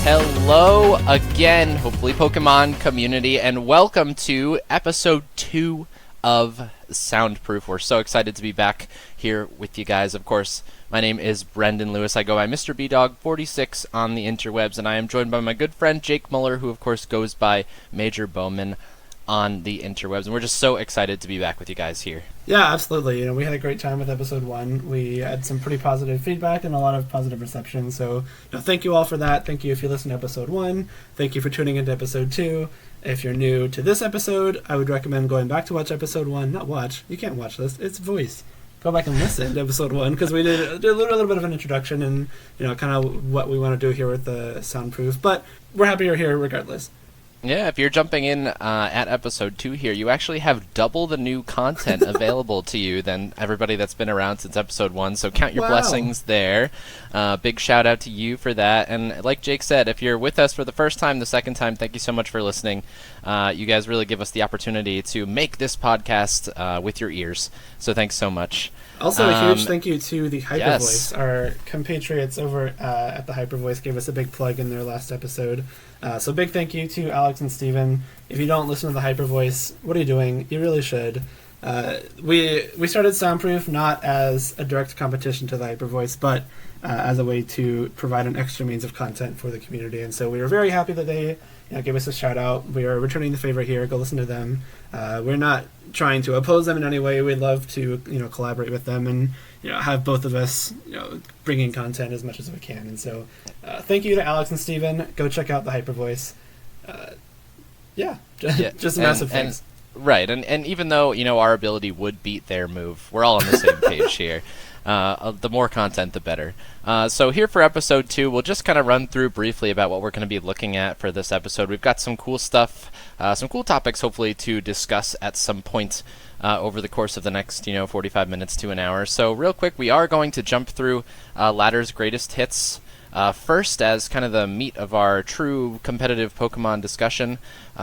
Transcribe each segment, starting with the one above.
Hello again, hopefully Pokemon community, and welcome to episode 2 of Soundproof. We're so excited to be back here with you guys. Of course, my name is Brendan Lewis. I go by Mr. BDog46 on the interwebs, and I am joined by my good friend Jake Muller, who of course goes by Major Bowman on the interwebs, and we're just so excited to be back with you guys here. Yeah, absolutely. We had a great time with episode 1. We had some pretty positive feedback and a lot of positive reception, so thank you all for that. Thank you if you listened to episode 1. Thank you for tuning into episode 2. If you're new to this episode, I would recommend going back to watch episode 1. Not watch. You can't watch this. It's voice. Go back and listen to episode 1, because we did a little bit of an introduction and kind of what we want to do here with the Soundproof. But we're happy you're here regardless. Yeah, if you're jumping in at episode 2 here, you actually have double the new content available to you than everybody that's been around since episode 1, so count your blessings there. Big shout out to you for that, and like Jake said, if you're with us for the first time, the second time, thank you so much for listening. You guys really give us the opportunity to make this podcast with your ears, so thanks so much. Also, a huge thank you to the Hyper Yes. Voice. Our compatriots over at the Hyper Voice gave us a big plug in their last episode. So big thank you to Alex and Steven. If you don't listen to the Hyper Voice, what are you doing? You really should. We started Soundproof not as a direct competition to the Hyper Voice, but as a way to provide an extra means of content for the community. And so we were very happy that they gave us a shout out. We are returning the favor here. Go listen to them. We're not trying to oppose them in any way. We'd love to collaborate with them and have both of us bring in content as much as we can. And so thank you to Alex and Steven. Go check out the Hyper Voice. Just a massive thanks. Right, and even though our ability would beat their move, we're all on the same page here. The more content, the better. So here for episode 2, we'll just kind of run through briefly about what we're going to be looking at for this episode. We've got some cool stuff, some cool topics hopefully to discuss at some point over the course of the next 45 minutes to an hour. So real quick, we are going to jump through Ladder's greatest hits. First, as kind of the meat of our true competitive Pokemon discussion,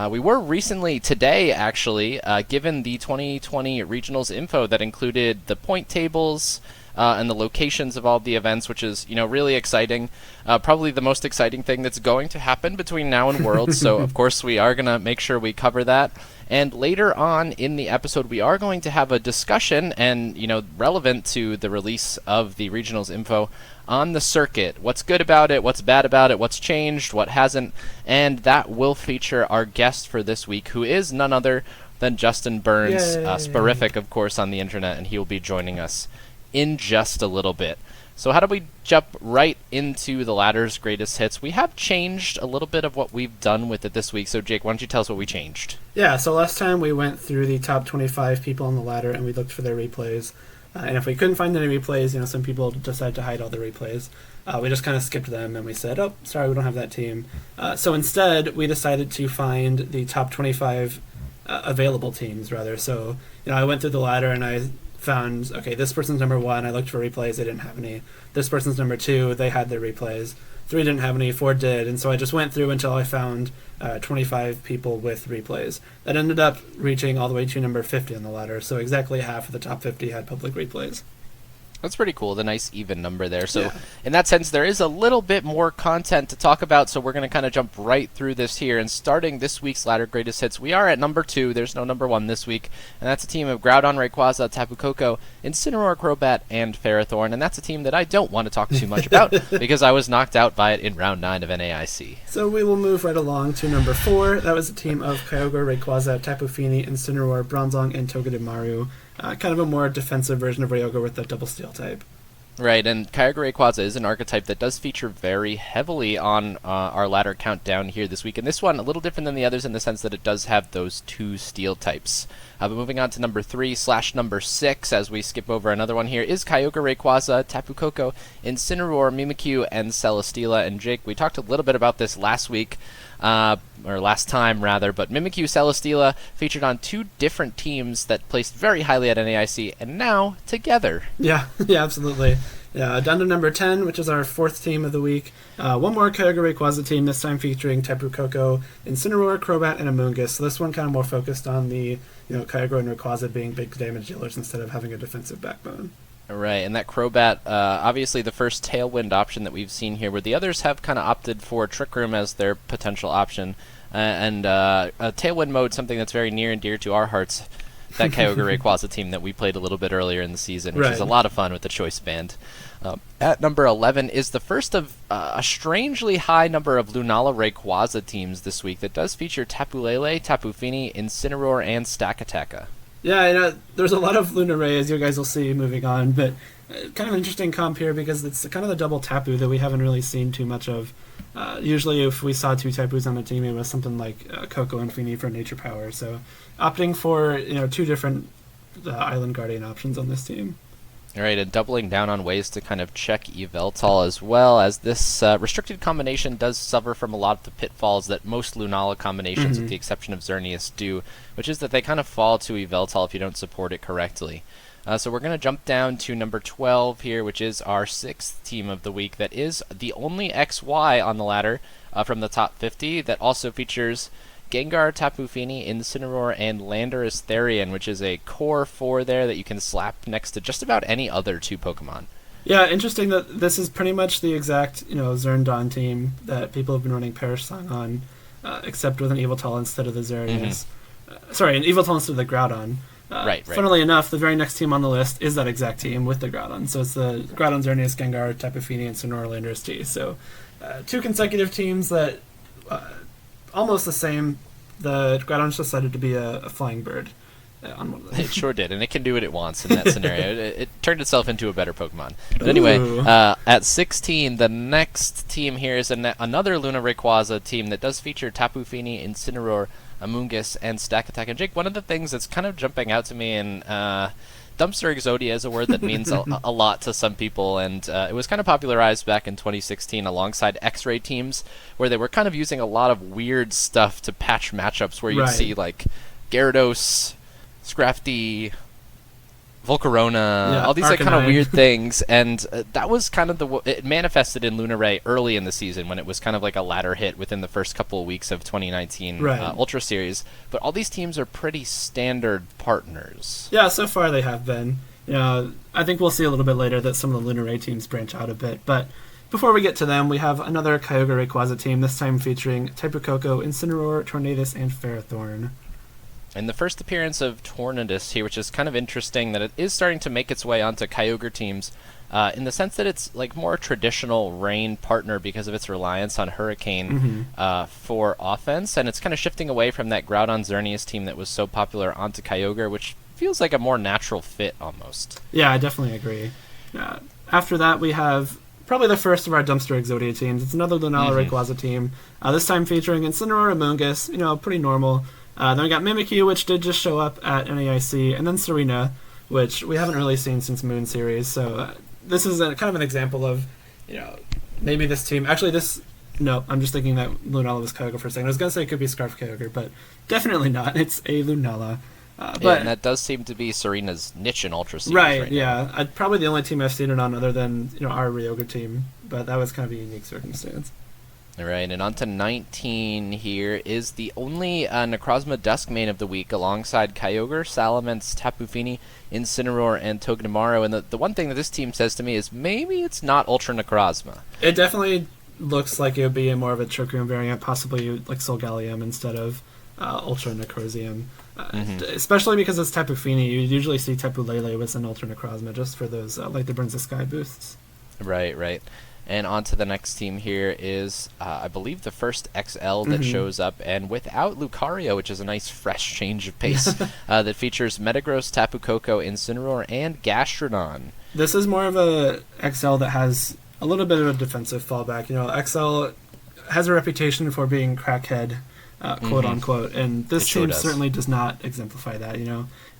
we were recently, today actually, given the 2020 regionals info that included the point tables and the locations of all the events, which is really exciting. Probably the most exciting thing that's going to happen between now and Worlds. So of course we are going to make sure we cover that. And later on in the episode, we are going to have a discussion and relevant to the release of the regionals info on the circuit. What's good about it, what's bad about it, what's changed, what hasn't, and that will feature our guest for this week, who is none other than Justin Burns, Sporific, of course, on the internet, and he will be joining us in just a little bit. So how do we jump right into the Ladder's greatest hits? We have changed a little bit of what we've done with it this week, so Jake, why don't you tell us what we changed? Yeah, so last time we went through the top 25 people on the ladder and we looked for their replays. And if we couldn't find any replays, some people decided to hide all the replays. We just kind of skipped them and we said, oh, sorry, we don't have that team. So instead, we decided to find the top 25 available teams, rather. So, I went through the ladder and I found, okay, this person's number 1. I looked for replays. They didn't have any. This person's number 2. They had their replays. 3 didn't have any. 4 did. And so I just went through until I found 25 people with replays. That ended up reaching all the way to number 50 on the ladder. So exactly half of the top 50 had public replays. That's pretty cool, the nice even number there. So in that sense, there is a little bit more content to talk about, so we're going to kind of jump right through this here. And starting this week's Ladder Greatest Hits, we are at number 2. There's no number 1 this week. And that's a team of Groudon, Rayquaza, Tapu Koko, Incineroar, Crobat, and Ferrothorn. And that's a team that I don't want to talk too much about because I was knocked out by it in round 9 of NAIC. So we will move right along to number 4. That was a team of Kyogre, Rayquaza, Tapu Fini, Incineroar, Bronzong, and Togedemaru. Kind of a more defensive version of Ryoga with the double steel type. Right, and Kyogre Rayquaza is an archetype that does feature very heavily on our ladder countdown here this week. And this one, a little different than the others in the sense that it does have those 2 steel types. But moving on to number 3/number 6, as we skip over another one here, is Kyogre Rayquaza, Tapu Koko, Incineroar, Mimikyu, and Celesteela. And Jake, we talked a little bit about this last week, or last time rather, but Mimikyu, Celesteela featured on 2 different teams that placed very highly at NAIC, and now together. Yeah, absolutely. Yeah, down to number 10, which is our 4th team of the week. One more Kyogre Rayquaza team, this time featuring Tapu Koko, Incineroar, Crobat, and Amoonguss. So this one kind of more focused on the Kyogre and Rayquaza being big damage dealers instead of having a defensive backbone. Right, and that Crobat, obviously the first Tailwind option that we've seen here, where the others have kind of opted for Trick Room as their potential option, and a Tailwind mode, something that's very near and dear to our hearts, that Kyogre Rayquaza team that we played a little bit earlier in the season, which is a lot of fun with the Choice Band. At number 11 is the first of a strangely high number of Lunala Rayquaza teams this week that does feature Tapu Lele, Tapu Fini, Incineroar, and Stakataka. Yeah, there's a lot of Lunaray, as you guys will see moving on, but kind of an interesting comp here because it's kind of the double Tapu that we haven't really seen too much of. Usually if we saw two Tapus on a team, it was something like Coco and Fini for Nature Power. So opting for two different Island Guardian options on this team. All right, and doubling down on ways to kind of check Yveltal as well, as this restricted combination does suffer from a lot of the pitfalls that most Lunala combinations, with the exception of Xerneas, do, which is that they kind of fall to Yveltal if you don't support it correctly. So we're going to jump down to number 12 here, which is our 6th team of the week. That is the only XY on the ladder from the top 50 that also features Gengar, Tapu Fini, Incineroar, and Landorus Therian, which is a core 4 there that you can slap next to just about any other 2 Pokemon. Yeah, interesting that this is pretty much the exact Zerndon team that people have been running Perish Song on, except with an Yveltal instead of the Xerneas. Sorry, an Yveltal instead of the Groudon. Right. Funnily enough, the very next team on the list is that exact team with the Groudon. So it's the Groudon, Xerneas, Gengar, Tapu Fini, and Incineroar, Landorus T. So 2 consecutive teams that almost the same. The Groudon decided to be a flying bird on one of them. It sure did, and it can do what it wants in that scenario. It turned itself into a better Pokemon. But anyway, at 16, the next team here is another Luna Rayquaza team that does feature Tapu Fini, Incineroar, Amoonguss, and Stakataka. And Jake, one of the things that's kind of jumping out to me in Dumpster Exodia is a word that means a lot to some people, and it was kind of popularized back in 2016 alongside X-Ray teams, where they were kind of using a lot of weird stuff to patch matchups, where you'd see, like, Gyarados, Scrafty, Volcarona, all these like kind of weird things, and that was kind of it manifested in Lunaray early in the season when it was kind of like a ladder hit within the first couple of weeks of 2019 Ultra Series. But all these teams are pretty standard partners. Yeah, so far they have been. I think we'll see a little bit later that some of the Lunaray teams branch out a bit, but before we get to them, we have another Kyogre Rayquaza team, this time featuring Tapu Koko, Incineroar, Tornadus, and Ferrothorn. And the first appearance of Tornadus here, which is kind of interesting that it is starting to make its way onto Kyogre teams, in the sense that it's like more traditional rain partner because of its reliance on Hurricane for offense, and it's kind of shifting away from that Groudon Xerneas team that was so popular onto Kyogre, which feels like a more natural fit almost. Yeah, I definitely agree. After that, we have probably the first of our Dumpster Exodia teams. It's another Lunala Rayquaza team, this time featuring Incineroar, Amoonguss, pretty normal. Then we got Mimikyu, which did just show up at NAIC, and then Serena, which we haven't really seen since Moon Series. So this is kind of an example of, maybe this team... Actually, no, I'm just thinking that Lunala was Kyogre for a second. I was going to say it could be Scarf Kyogre, but definitely not. It's a Lunala. And that does seem to be Serena's niche in Ultra Series right yeah. now. Probably the only team I've seen it on other than, our Ryoga team, but that was kind of a unique circumstance. All right, and on to 19 here is the only Necrozma Dusk main of the week alongside Kyogre, Salamence, Tapu Fini, Incineroar, and Togedemaru. And the one thing that this team says to me is maybe it's not Ultra Necrozma. It definitely looks like it would be more of a Trick Room variant, possibly like Solgallium instead of Ultra Necrozma. Especially because it's Tapu Fini, you usually see Tapu Lele with an Ultra Necrozma just for those like the Burns the Sky boosts. Right. And on to the next team here is, I believe, the first XL that shows up, and without Lucario, which is a nice fresh change of pace, that features Metagross, Tapu Koko, Incineroar, and Gastrodon. This is more of a XL that has a little bit of a defensive fallback. XL has a reputation for being crackhead, quote unquote, and this team certainly does not exemplify that.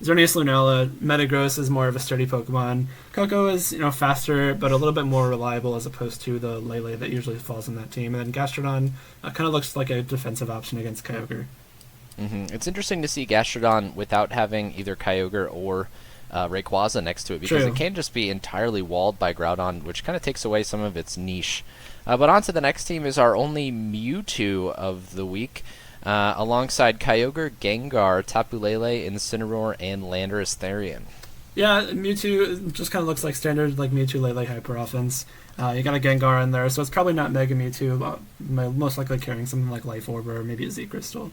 Xerneas Lunala, Metagross is more of a sturdy Pokemon. Koko is faster but a little bit more reliable as opposed to the Lele that usually falls in that team, and then Gastrodon kind of looks like a defensive option against Kyogre. It's interesting to see Gastrodon without having either Kyogre or Rayquaza next to it, because it can just be entirely walled by Groudon, which kind of takes away some of its niche. But on to the next team is our only Mewtwo of the week. Alongside Kyogre, Gengar, Tapu Lele, Incineroar, and Landorus Therian. Yeah, Mewtwo just kind of looks like standard like Mewtwo Lele Hyper offense. You got a Gengar in there, so it's probably not Mega Mewtwo, most likely carrying something like Life Orb or maybe a Z Crystal.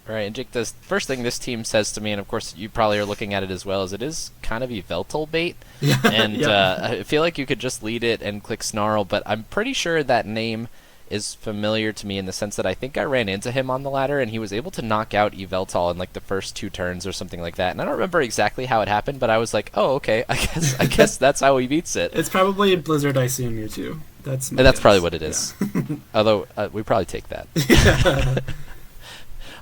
Right, and Jake, the first thing this team says to me, and of course you probably are looking at it as well, is it is kind of Yveltal bait. Yeah. And I feel like you could just lead it and click Snarl, but I'm pretty sure that name is familiar to me in the sense that I think I ran into him on the ladder, and he was able to knock out Yveltal in like the first 2 turns or something like that. And I don't remember exactly how it happened, but I was like, oh, okay, I guess that's how he beats it. It's probably Blizzard Icy and Mewtwo. That's probably what it is. Yeah. Although, we probably take that. Yeah.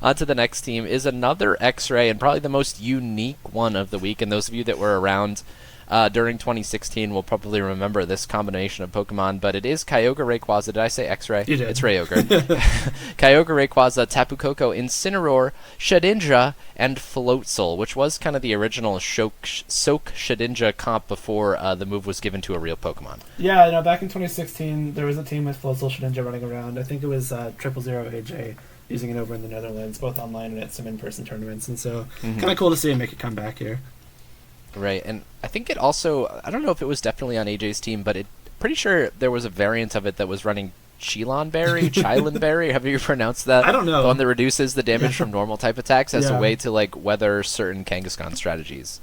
On to the next team is another X-Ray, and probably the most unique one of the week. And those of you that were around during 2016 will probably remember this combination of Pokemon, but it is Kyogre, Rayquaza. Did I say X-Ray? You did. It's Rayogre. Kyogre, Rayquaza, Tapu Koko, Incineroar, Shedinja, and Floatzel, which was kind of the original Soak Shedinja comp before the move was given to a real Pokemon. Yeah, back in 2016, there was a team with Floatzel Shedinja running around. I think it was 000 AJ using it over in the Netherlands, both online and at some in-person tournaments, and so kind of cool to see it make it come back here. Right, and I think it also, I don't know if it was definitely on AJ's team, but pretty sure there was a variant of it that was running Chilanberry, however you pronounce that. I don't know. The one that reduces the damage from normal type attacks as a way to like weather certain Kangaskhan strategies.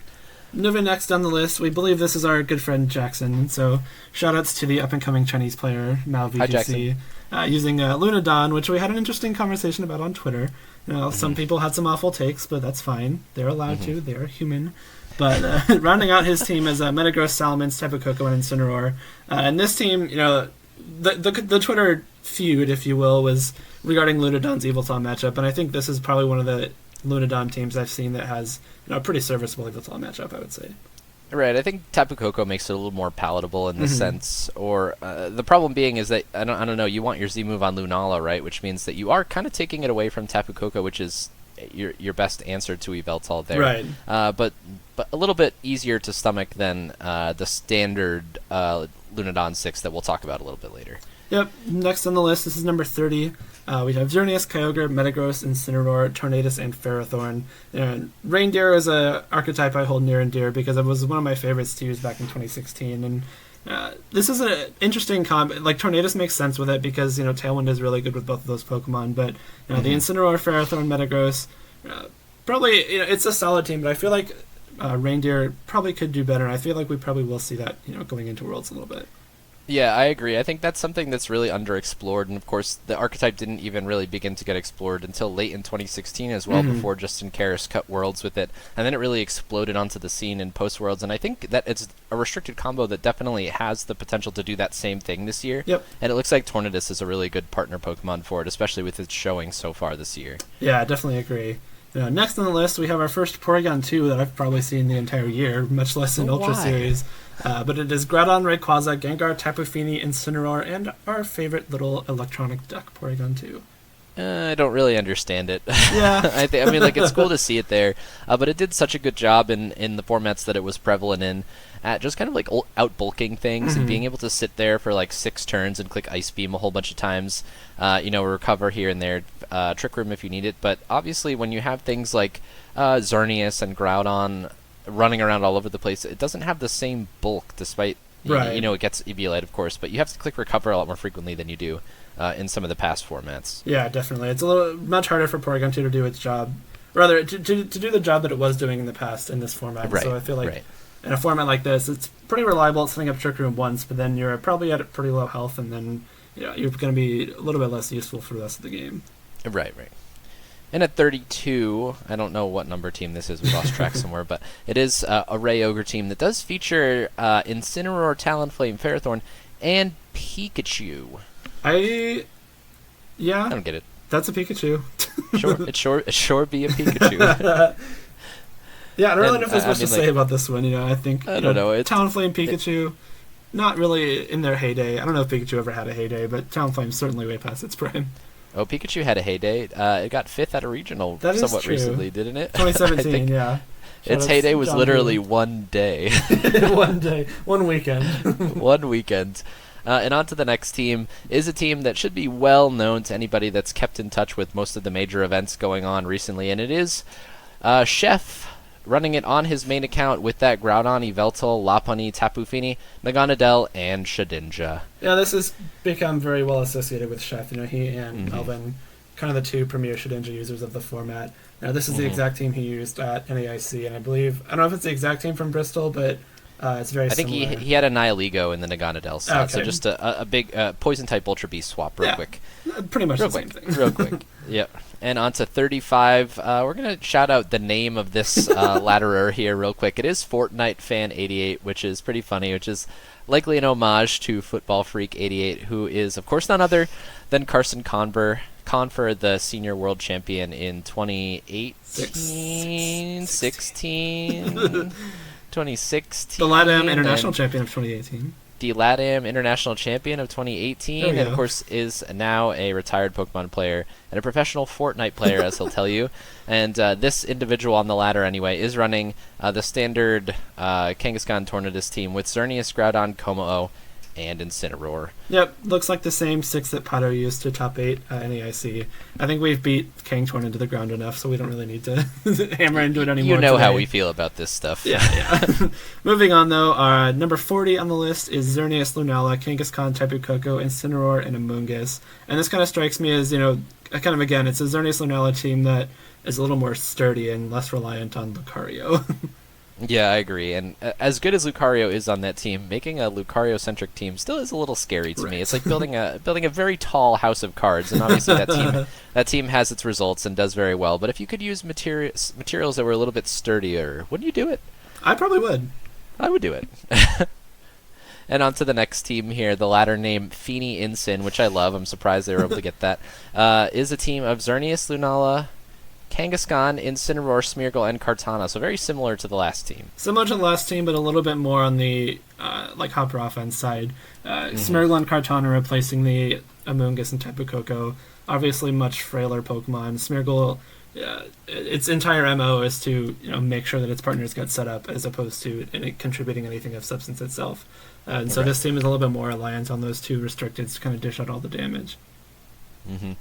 Moving next on the list, we believe this is our good friend Jackson, so shoutouts to the up-and-coming Chinese player, Mao VTC, using Lunadon, which we had an interesting conversation about on Twitter. Some people had some awful takes, but that's fine. They're allowed to. They're human. But rounding out his team is Metagross, Salamence, Tapu Koko, and Incineroar. And this team, the Twitter feud, if you will, was regarding Lunadon's Yveltal matchup, and I think this is probably one of the Lunadon teams I've seen that has a pretty serviceable Yveltal matchup, I would say. Right, I think Tapu Koko makes it a little more palatable in the sense, or the problem being is that, I don't know, you want your Z move on Lunala, right, which means that you are kind of taking it away from Tapu Koko, which is your best answer to Yveltal there. Right. But a little bit easier to stomach than the standard Lunadon 6 that we'll talk about a little bit later. Yep, next on the list, this is number 30. We have Xerneas, Kyogre, Metagross, Incineroar, Tornadus, and Ferrothorn. And Reindeer is an archetype I hold near and dear because it was one of my favorites to use back in 2016. And this is an interesting comp. Like, Tornadus makes sense with it because, Tailwind is really good with both of those Pokemon. But, the Incineroar, Ferrothorn, Metagross, probably, it's a solid team, but I feel like Reindeer probably could do better. And I feel like we probably will see that, going into Worlds a little bit. Yeah, I agree. I think that's something that's really underexplored, and of course, the archetype didn't even really begin to get explored until late in 2016 as well, before Justin Karras cut Worlds with it, and then it really exploded onto the scene in post-Worlds, and I think that it's a restricted combo that definitely has the potential to do that same thing this year. Yep. And it looks like Tornadus is a really good partner Pokemon for it, especially with its showing so far this year. Yeah, I definitely agree. Next on the list, we have our first Porygon 2 that I've probably seen the entire year, much less in Ultra Series. But it is Groudon, Rayquaza, Gengar, Tapu Fini, Incineroar, and our favorite little electronic duck, Porygon 2. I don't really understand it. Yeah. I mean, like, it's cool to see it there, but it did such a good job in the formats that it was prevalent in, at just kind of like out-bulking things and being able to sit there for like 6 turns and click Ice Beam a whole bunch of times, recover here and there, Trick Room if you need it. But obviously when you have things like Xerneas and Groudon running around all over the place, it doesn't have the same bulk, despite, it gets Eviolite, of course, but you have to click Recover a lot more frequently than you do in some of the past formats. Yeah, definitely. It's a little much harder for Porygon 2 to do its job. Rather, to do the job that it was doing in the past in this format. Right, so I feel like in a format like this, it's pretty reliable at setting up Trick Room once, but then you're probably at pretty low health, and then you're going to be a little bit less useful for the rest of the game. Right. And at 32, I don't know what number team this is, we lost track somewhere, but it is a Ray Ogre team that does feature Incineroar, Talonflame, Ferrothorn, and Pikachu. I don't get it. That's a Pikachu. It sure be a Pikachu. Yeah, I don't really know if there's much to say about this one. I think I don't know. Talonflame, Pikachu, not really in their heyday. I don't know if Pikachu ever had a heyday, but Talonflame's certainly way past its prime. Oh, Pikachu had a heyday. It got 5th at a regional somewhat recently, didn't it? 2017, yeah. Its heyday was literally one day. One weekend. One weekend. And on to the next team is a team that should be well known to anybody that's kept in touch with most of the major events going on recently, and it is Chef running it on his main account with that Groudon, Yveltal, Lopunny, Tapu Fini, Naganadel, and Shedinja. Yeah, this has become very well associated with Chef. He and Elvin, kind of the two premier Shedinja users of the format. Now, this is the exact team he used at NAIC, and I don't know if it's the exact team from Bristol, but it's very similar. I think he had a Nihilego in the Naganadel slot, okay. So just a big Poison-type Ultra Beast swap real quick. Pretty much same thing. Real quick. Yep. And on to 35. We're going to shout out the name of this ladderer here real quick. It is Fortnite Fan 88, which is pretty funny, which is likely an homage to Football Freak 88, who is, of course, none other than Carson Confer, the senior world champion in 2018, 16... 2016. The LATAM International Champion of 2018. The LATAM International Champion of 2018, and of course is now a retired Pokemon player and a professional Fortnite player, as he'll tell you. And this individual on the ladder, anyway, is running the standard Kangaskhan Tornadus team with Xerneas, Groudon, Kommo-o, and Incineroar. Yep, looks like the same 6 that Pato used to top 8 NAIC. I think we've beat Kangtorn into the ground enough, so we don't really need to hammer into it anymore. You know how we feel about this stuff. Yeah. Moving on, though, number 40 on the list is Xerneas, Lunala, Kangaskhan, Tapu Koko, Incineroar, and Amoonguss. And this kind of strikes me as, kind of, again, it's a Xerneas, Lunala team that is a little more sturdy and less reliant on Lucario. Yeah, I agree. And as good as Lucario is on that team, making a Lucario-centric team still is a little scary to me. It's like building a very tall house of cards, and obviously that team has its results and does very well. But if you could use materials that were a little bit sturdier, wouldn't you do it? I probably would. I would do it. And on to the next team here, the latter name Fini Incin, which I love. I'm surprised they were able to get that. Is a team of Xerneas, Lunala, Kangaskhan, Incineroar, Smeargle, and Kartana, so very similar to the last team. Similar to the last team, but a little bit more on the Hopper offense side. Smeargle and Kartana replacing the Amoonguss and Tapu Koko. Obviously much frailer Pokemon. Smeargle, its entire MO is to make sure that its partners get set up as opposed to contributing anything of substance itself. And so this team is a little bit more reliant on those two restricteds to kind of dish out all the damage. Mm-hmm.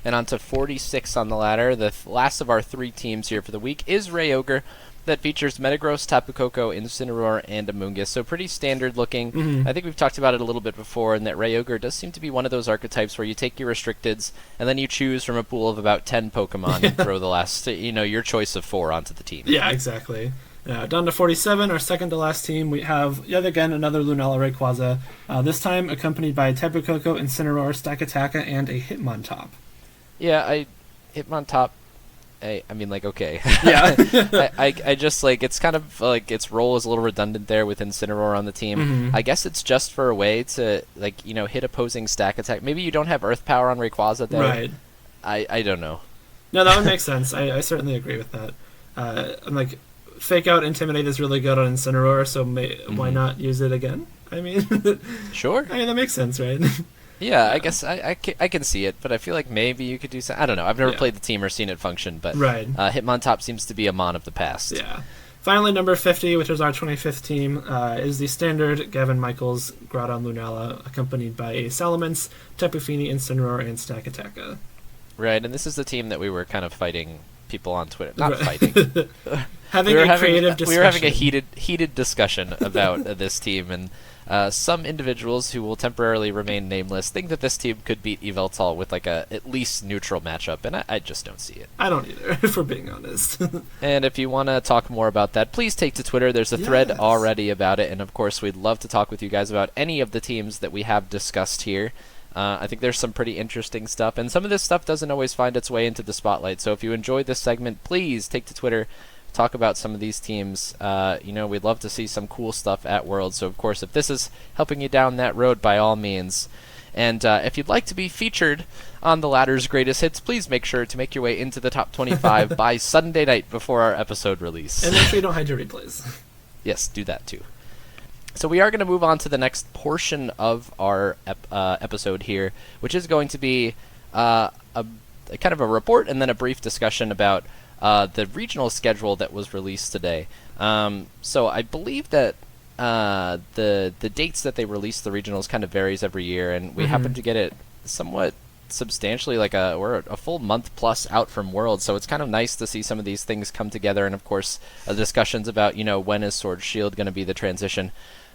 And on to 46 on the ladder. The last of our 3 teams here for the week is Kyogre, that features Metagross, Tapu Koko, Incineroar, and Amoonguss. So pretty standard looking. I think we've talked about it a little bit before, and that Kyogre does seem to be one of those archetypes where you take your restricteds, and then you choose from a pool of about 10 Pokemon and throw the last, your choice of 4 onto the team. Yeah, exactly. Down to 47, our second to last team, we have, yet again, another Lunala Rayquaza, this time accompanied by Tapu Koko, Incineroar, Stakataka, and a Hitmontop. Yeah, Hitmontop, I mean, okay. Yeah. I just, it's kind of, its role is a little redundant there with Incineroar on the team. I guess it's just for a way to, hit opposing stack attack. Maybe you don't have Earth Power on Rayquaza there. Right. I don't know. No, that would make sense. I certainly agree with that. Fake Out Intimidate is really good on Incineroar, so why not use it again? I mean... Sure. I mean, that makes sense, right? Yeah, I guess I can see it, but I feel like maybe you could do something. I don't know. I've never played the team or seen it function, but Hitmontop seems to be a mon of the past. Yeah. Finally, number 50, which is our 25th team, is the standard Gavin Michaels Groudon Lunala, accompanied by a Salamence, Tapu Fini, Incineroar, and Stakataka. Right, and this is the team that we were kind of fighting people on Twitter. Not fighting. We were having a heated discussion about this team, and some individuals who will temporarily remain nameless think that this team could beat Yveltal with a at least neutral matchup, and I just don't see it. I don't either, if we're being honest. And if you want to talk more about that, please take to Twitter. There's a thread already about it, and of course we'd love to talk with you guys about any of the teams that we have discussed here. I think there's some pretty interesting stuff, and some of this stuff doesn't always find its way into the spotlight, so if you enjoyed this segment, please take to Twitter, talk about some of these teams. We'd love to see some cool stuff at Worlds, so of course if this is helping you down that road, by all means. And if you'd like to be featured on the Ladder's Greatest Hits, please make sure to make your way into the top 25 by Sunday night before our episode release. And make sure you don't hide your replays. Yes, do that too. So we are going to move on to the next portion of our episode here, which is going to be a kind of a report and then a brief discussion about the regional schedule that was released today. So I believe that the dates that they release the regionals kind of varies every year, and we happen to get it somewhat substantially, like we're a full month plus out from Worlds, so it's kind of nice to see some of these things come together. And of course, discussions about when is Sword Shield going to be the transition,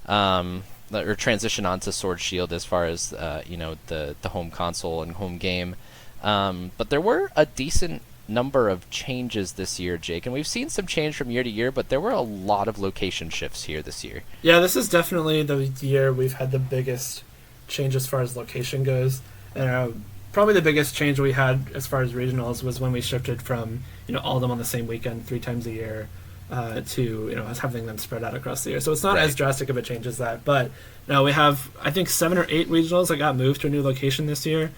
or transition onto Sword Shield as far as the home console and home game. But there were a decent number of changes this year, Jake, and we've seen some change from year to year, but there were a lot of location shifts here this year. Yeah, this is definitely the year we've had the biggest change as far as location goes. Probably the biggest change we had as far as regionals was when we shifted from all of them on the same weekend 3 times a year to having them spread out across the year. So it's not as drastic of a change as that, but now we have I think 7 or 8 regionals that got moved to a new location this year.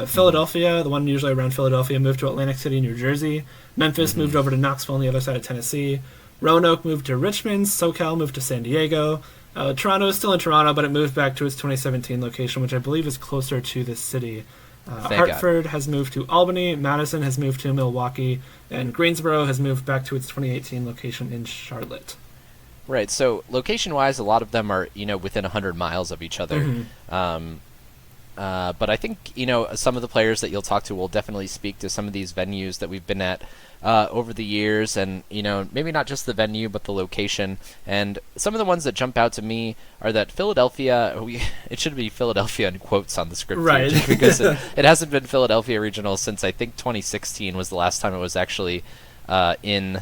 Philadelphia, the one usually around Philadelphia, moved to Atlantic City, New Jersey. Memphis moved over to Knoxville on the other side of Tennessee. Roanoke moved to Richmond. SoCal moved to San Diego. Toronto is still in Toronto, but it moved back to its 2017 location, which I believe is closer to the city. Hartford has moved to Albany. Madison has moved to Milwaukee. And Greensboro has moved back to its 2018 location in Charlotte. Right, so location-wise, a lot of them are, within 100 miles of each other. But I think, some of the players that you'll talk to will definitely speak to some of these venues that we've been at over the years, and, maybe not just the venue, but the location. And some of the ones that jump out to me are that Philadelphia, it should be Philadelphia in quotes on the script, right? Here, because it hasn't been Philadelphia Regional since I think 2016 was the last time it was actually in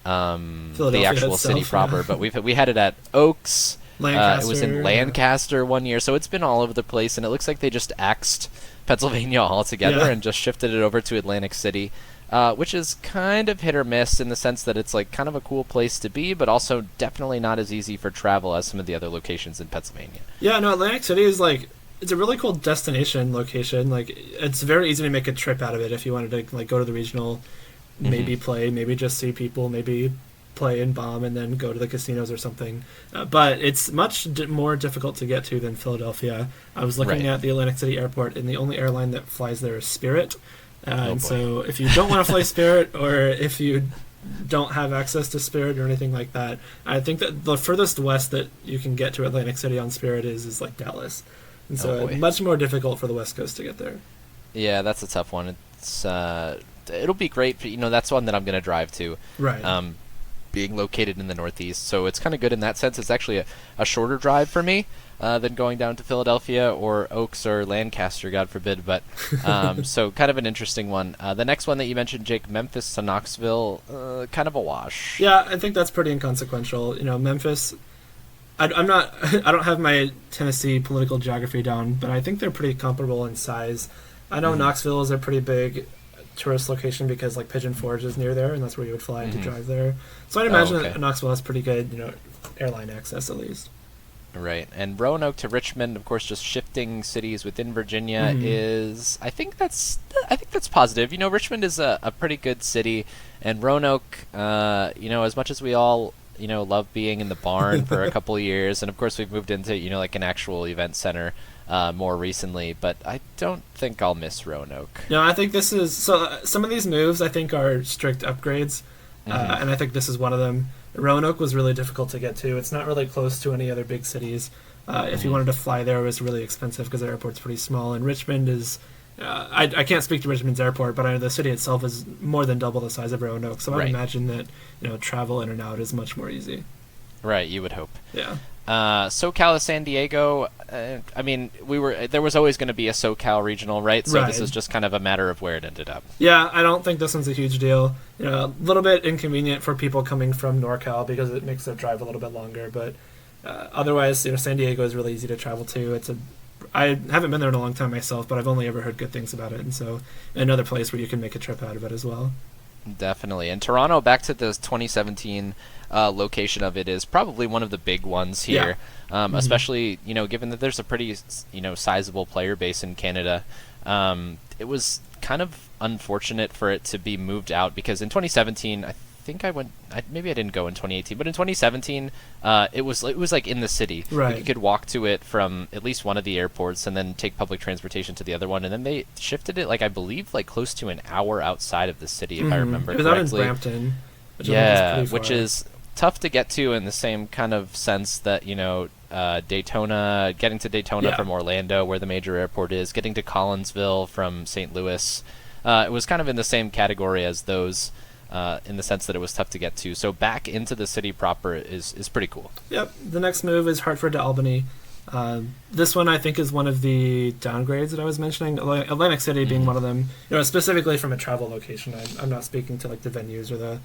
the actual city proper. But we had it at Oaks. It was in Lancaster one year, so it's been all over the place, and it looks like they just axed Pennsylvania altogether and just shifted it over to Atlantic City, which is kind of hit or miss in the sense that it's like kind of a cool place to be, but also definitely not as easy for travel as some of the other locations in Pennsylvania. Yeah, no, Atlantic City is it's a really cool destination location. It's very easy to make a trip out of it if you wanted to go to the regional, maybe play, maybe just see people, maybe play and bomb and then go to the casinos or something. But it's much more difficult to get to than Philadelphia. I was looking at the Atlantic City airport, and the only airline that flies there is Spirit. So if you don't want to fly Spirit, or if you don't have access to Spirit or anything like that, I think that the furthest west that you can get to Atlantic City on Spirit is Dallas. And so it's much more difficult for the West Coast to get there. Yeah, that's a tough one. It's it'll be great, but that's one that I'm going to drive to. Right. Being located in the Northeast, so it's kind of good in that sense. It's actually a shorter drive for me than going down to Philadelphia or Oaks or Lancaster, God forbid, but so kind of an interesting one. The next one that you mentioned, Jake, Memphis to Knoxville, kind of a wash. Yeah, I think that's pretty inconsequential. Memphis, I don't have my Tennessee political geography down, but I think they're pretty comparable in size. I know Knoxville is a pretty big tourist location because Pigeon Forge is near there, and that's where you would fly to drive there. So I'd imagine that Knoxville has pretty good, airline access at least. Right, and Roanoke to Richmond, of course, just shifting cities within Virginia is. I think that's positive. Richmond is a pretty good city, and Roanoke, as much as we all love being in the barn for a couple of years, and of course we've moved into an actual event center more recently, but I don't think I'll miss Roanoke. No, I think this is some of these moves I think are strict upgrades, and I think this is one of them. Roanoke was really difficult to get to. It's not really close to any other big cities. If you wanted to fly there, it was really expensive because the airport's pretty small, and Richmond is I can't speak to Richmond's airport, but I know the city itself is more than double the size of Roanoke, so I imagine that travel in and out is much more easy. Right, you would hope. Yeah. SoCal to San Diego, there was always going to be a SoCal regional, right? So this is just kind of a matter of where it ended up. Yeah, I don't think this one's a huge deal. A little bit inconvenient for people coming from NorCal because it makes their drive a little bit longer, but otherwise, San Diego is really easy to travel to. I haven't been there in a long time myself, but I've only ever heard good things about it, and so another place where you can make a trip out of it as well. Definitely. And Toronto, back to the 2017 location of it, is probably one of the big ones here, especially, given that there's a pretty, sizable player base in Canada. It was kind of unfortunate for it to be moved out because in 2017, I think maybe I didn't go in 2018, but in 2017, it was in the city. Right. You could walk to it from at least one of the airports and then take public transportation to the other one, and then they shifted it, I believe, close to an hour outside of the city, if I remember correctly. It was out in Brampton. Which is tough to get to in the same kind of sense that, Daytona, getting to Daytona Yeah. from Orlando, where the major airport is, getting to Collinsville from St. Louis. It was kind of in the same category as those, in the sense that it was tough to get to. So back into the city proper is pretty cool. Yep. The next move is Hartford to Albany. This one I think is one of the downgrades that I was mentioning. Atlantic City being one of them. Specifically from a travel location. I'm not speaking to like the venues or the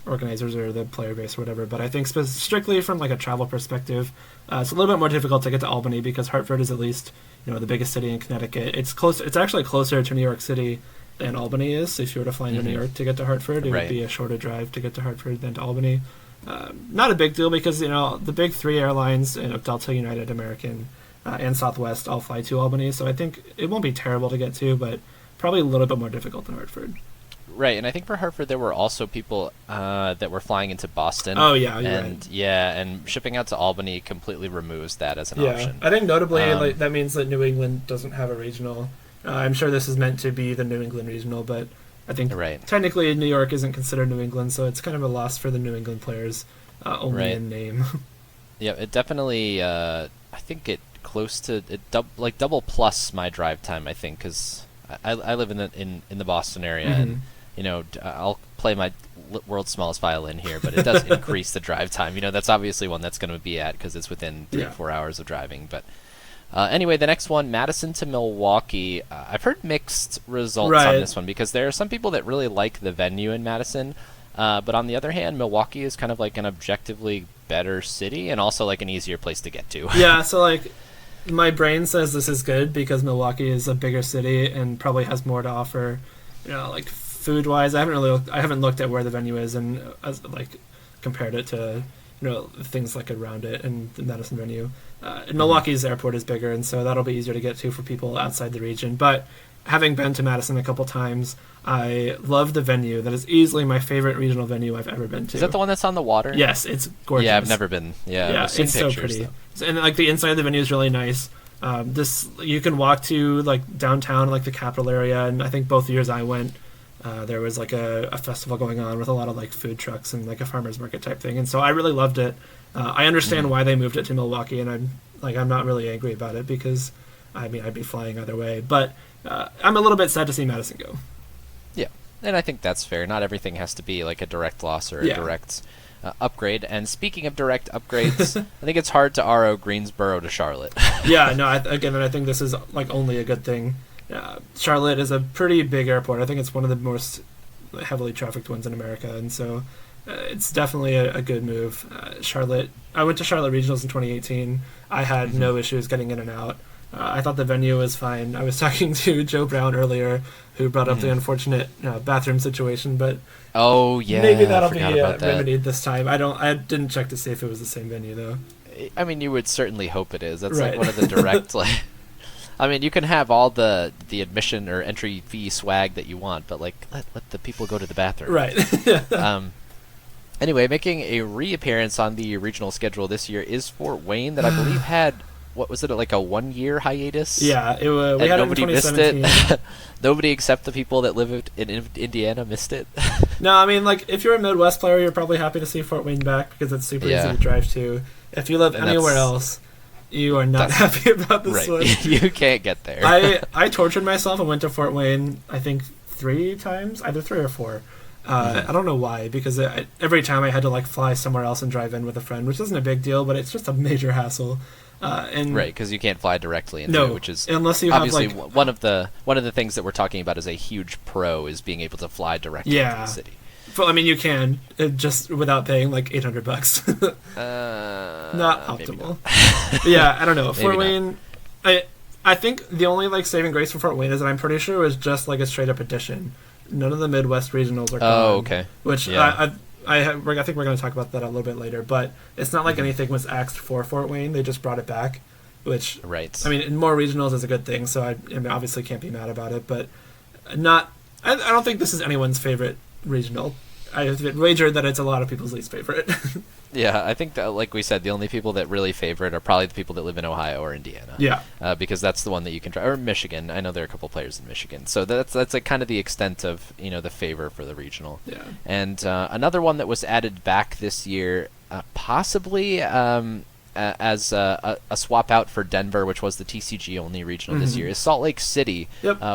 organizers or the player base or whatever, but I think strictly from like a travel perspective, it's a little bit more difficult to get to Albany because Hartford is at least the biggest city in Connecticut. It's close. It's actually closer to New York City than Albany is. If you were to fly into New York to get to Hartford, it would be a shorter drive to get to Hartford than to Albany. Not a big deal because the big three airlines, Delta, United, American, and Southwest all fly to Albany, so I think it won't be terrible to get to, but probably a little bit more difficult than Hartford. Right, and I think for Hartford there were also people that were flying into Boston. Oh yeah, you're and right. Yeah, and shipping out to Albany completely removes that as an option. I think notably that means that New England doesn't have a regional. I'm sure this is meant to be the New England regional, but I think technically New York isn't considered New England, so it's kind of a loss for the New England players, only in name. Yeah, it definitely. I think it close to it double plus my drive time. I think because I live in the Boston area, and I'll play my world's smallest violin here, but it does increase the drive time. That's obviously one that's going to be at because it's within 3-4 hours of driving. But anyway, the next one, Madison to Milwaukee. I've heard mixed results on this one because there are some people that really like the venue in Madison, but on the other hand, Milwaukee is kind of like an objectively better city and also like an easier place to get to. Yeah, so like my brain says this is good because Milwaukee is a bigger city and probably has more to offer, like food wise. I haven't looked at where the venue is and like compared it to things like around it and the Madison venue. Milwaukee's airport is bigger, and so that'll be easier to get to for people outside the region. But having been to Madison a couple times, I love the venue. That is easily my favorite regional venue I've ever been to. Is that the one that's on the water? Yes, it's gorgeous. Yeah, I've never been. Yeah, it's so pretty. And like the inside of the venue is really nice. You can walk to like downtown, like the Capitol area, and I think both years I went, there was like a festival going on with a lot of like food trucks and like a farmer's market type thing, and so I really loved it. I understand why they moved it to Milwaukee, and I'm not really angry about it because I'd be flying either way, but I'm a little bit sad to see Madison go. Yeah, and I think that's fair. Not everything has to be like a direct loss or a direct upgrade. And speaking of direct upgrades, I think it's hard to RO Greensboro to Charlotte. Yeah, no, I think this is like only a good thing. Charlotte is a pretty big airport. I think it's one of the most heavily trafficked ones in America, and so it's definitely a good move. Charlotte. I went to Charlotte Regionals in 2018. I had no issues getting in and out. I thought the venue was fine. I was talking to Joe Brown earlier, who brought up the unfortunate bathroom situation, but maybe that'll be remedied this time. I didn't check to see if it was the same venue though. I mean, you would certainly hope it is. That's like one of the direct I mean, you can have all the admission or entry fee swag that you want, but like let the people go to the bathroom. Right. Anyway, making a reappearance on the regional schedule this year is Fort Wayne, that I believe had, what was it, like a 1-year hiatus? Yeah, we had nobody it in 2017. missed it. Nobody except the people that live in Indiana missed it. No, I mean, like, if you're a Midwest player, you're probably happy to see Fort Wayne back because it's super easy to drive to. If you live anywhere else, you are not happy about this one. You can't get there. I tortured myself and went to Fort Wayne, I think, 3 times, either 3 or 4. I don't know why, because every time I had to like fly somewhere else and drive in with a friend, which isn't a big deal, but it's just a major hassle. Because you can't fly directly into it, which is unless you obviously have like one of the things that we're talking about is a huge pro is being able to fly directly into the city. Well, I mean, you can just without paying like $800. Not optimal. Yeah, I don't know. Fort Wayne, I think the only like saving grace for Fort Wayne is that I'm pretty sure it was just like a straight up addition. None of the Midwest regionals are gone. Oh, okay. Which I think we're going to talk about that a little bit later. But it's not like anything was axed for Fort Wayne. They just brought it back, which I mean, more regionals is a good thing. So I mean, obviously can't be mad about it. But I don't think this is anyone's favorite regional. I wager that it's a lot of people's least favorite. Yeah, I think that, like we said, the only people that really favor it are probably the people that live in Ohio or Indiana. Yeah. Because that's the one that you can drive. Or Michigan. I know there are a couple players in Michigan. So that's like kind of the extent of, the favor for the regional. Yeah. And another one that was added back this year, possibly, as a swap out for Denver, which was the TCG only regional this year, is Salt Lake City,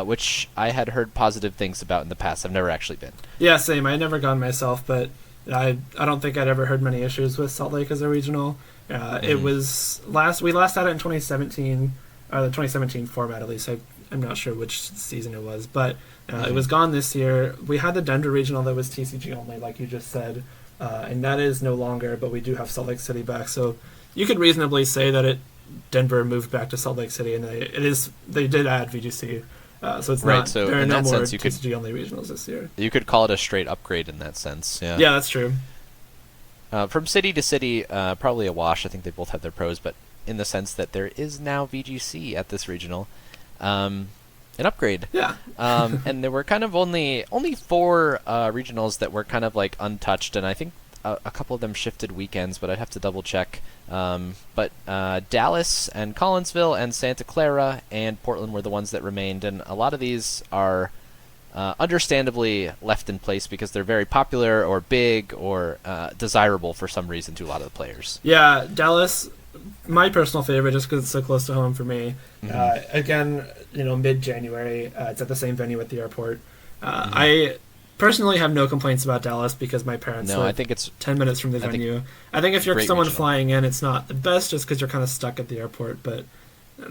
which I had heard positive things about in the past. I've never actually been. Yeah, same. I never gone myself, but I don't think I'd ever heard many issues with Salt Lake as a regional. It was we last had it in 2017, the 2017 format at least. I'm not sure which season it was, but it was gone this year. We had the Denver regional that was TCG only, like you just said, and that is no longer, but we do have Salt Lake City back, so you could reasonably say that Denver moved back to Salt Lake City, and they did add VGC, so it's right. not, So there are in no that more sense, TCG only regionals this year. You could call it a straight upgrade in that sense. Yeah, Yeah, that's true. From city to city, probably a wash. I think they both have their pros, but in the sense that there is now VGC at this regional, an upgrade. Yeah. And there were kind of only 4 regionals that were kind of like untouched, and I think a couple of them shifted weekends, but I'd have to double check. But Dallas and Collinsville and Santa Clara and Portland were the ones that remained, and a lot of these are understandably left in place because they're very popular or big or desirable for some reason to a lot of the players. Yeah, Dallas, my personal favorite, just because it's so close to home for me. Again, mid-January, it's at the same venue at the airport. I personally have no complaints about Dallas because my parents live I think it's 10 minutes from the venue. I think if you're someone regional. flying in, it's not the best just because you're kind of stuck at the airport. But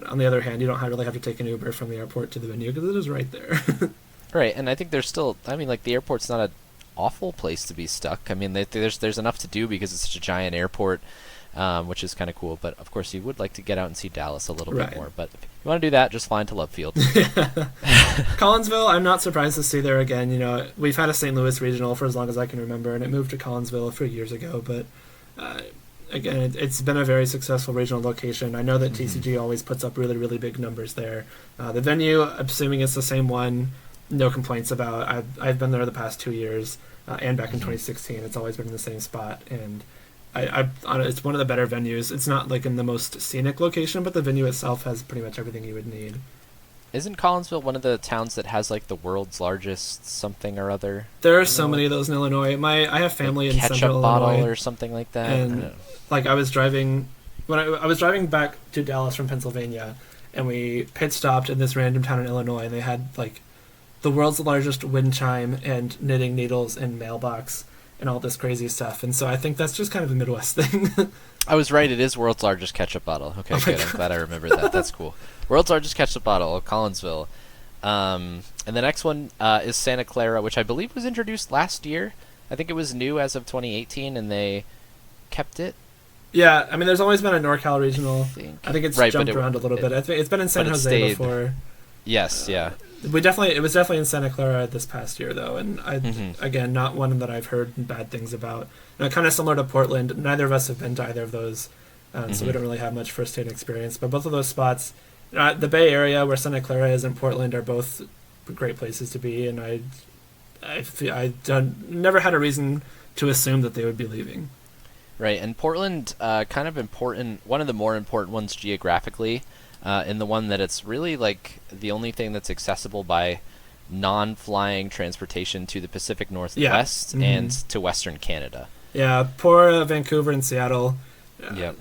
on the other hand, you don't really have to take an Uber from the airport to the venue because it is right there. Right, and I think there's still, the airport's not an awful place to be stuck. There's enough to do because it's such a giant airport, which is kind of cool. But, of course, you would like to get out and see Dallas a little bit more. But if you want to do that, just fly into Love Field. Collinsville, I'm not surprised to see there again. We've had a St. Louis regional for as long as I can remember, and it moved to Collinsville a few years ago. But, again, it's been a very successful regional location. I know that TCG always puts up really, really big numbers there. The venue, assuming it's the same one, no complaints about. I've been there the past 2 years, and back in 2016. It's always been in the same spot, and it's one of the better venues. It's not like in the most scenic location, but the venue itself has pretty much everything you would need. Isn't Collinsville one of the towns that has like the world's largest something or other? There are so many of those in Illinois. I have family in Central Illinois. Ketchup bottle or something like that. And I was driving when I was driving back to Dallas from Pennsylvania, and we pit stopped in this random town in Illinois, and they had like the world's largest wind chime and knitting needles and mailbox and all this crazy stuff. And so I think that's just kind of a Midwest thing. I was right. It is world's largest ketchup bottle. Okay, good. I'm glad I remembered that. That's cool. World's largest ketchup bottle, Collinsville. And the next one is Santa Clara, which I believe was introduced last year. I think it was new as of 2018, and they kept it. Yeah, there's always been a NorCal regional. I think it's jumped around a little bit. It's been in San Jose before. Yes, yeah. It was definitely in Santa Clara this past year, though, and again, not one that I've heard bad things about. Kind of similar to Portland. Neither of us have been to either of those, so we don't really have much first-hand experience. But both of those spots, the Bay Area where Santa Clara is and Portland are both great places to be, and I never had a reason to assume that they would be leaving. Right, and Portland, kind of important, one of the more important ones geographically. In the one that it's really like the only thing that's accessible by non-flying transportation to the Pacific Northwest and to Western Canada. Yeah, poor Vancouver and Seattle. Yep.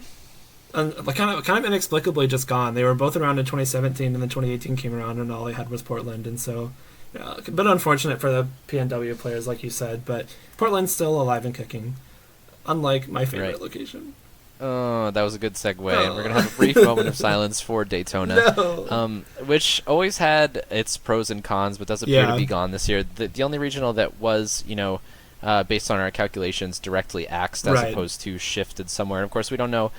Kind of inexplicably just gone. They were both around in 2017, and then 2018 came around, and all they had was Portland. And so, a bit unfortunate for the PNW players, like you said, but Portland's still alive and kicking, unlike my favorite location. Oh, that was a good segue. And we're going to have a brief moment of silence for Daytona, which always had its pros and cons, but does appear to be gone this year. The only regional that was, based on our calculations, directly axed as opposed to shifted somewhere. And of course, we don't know,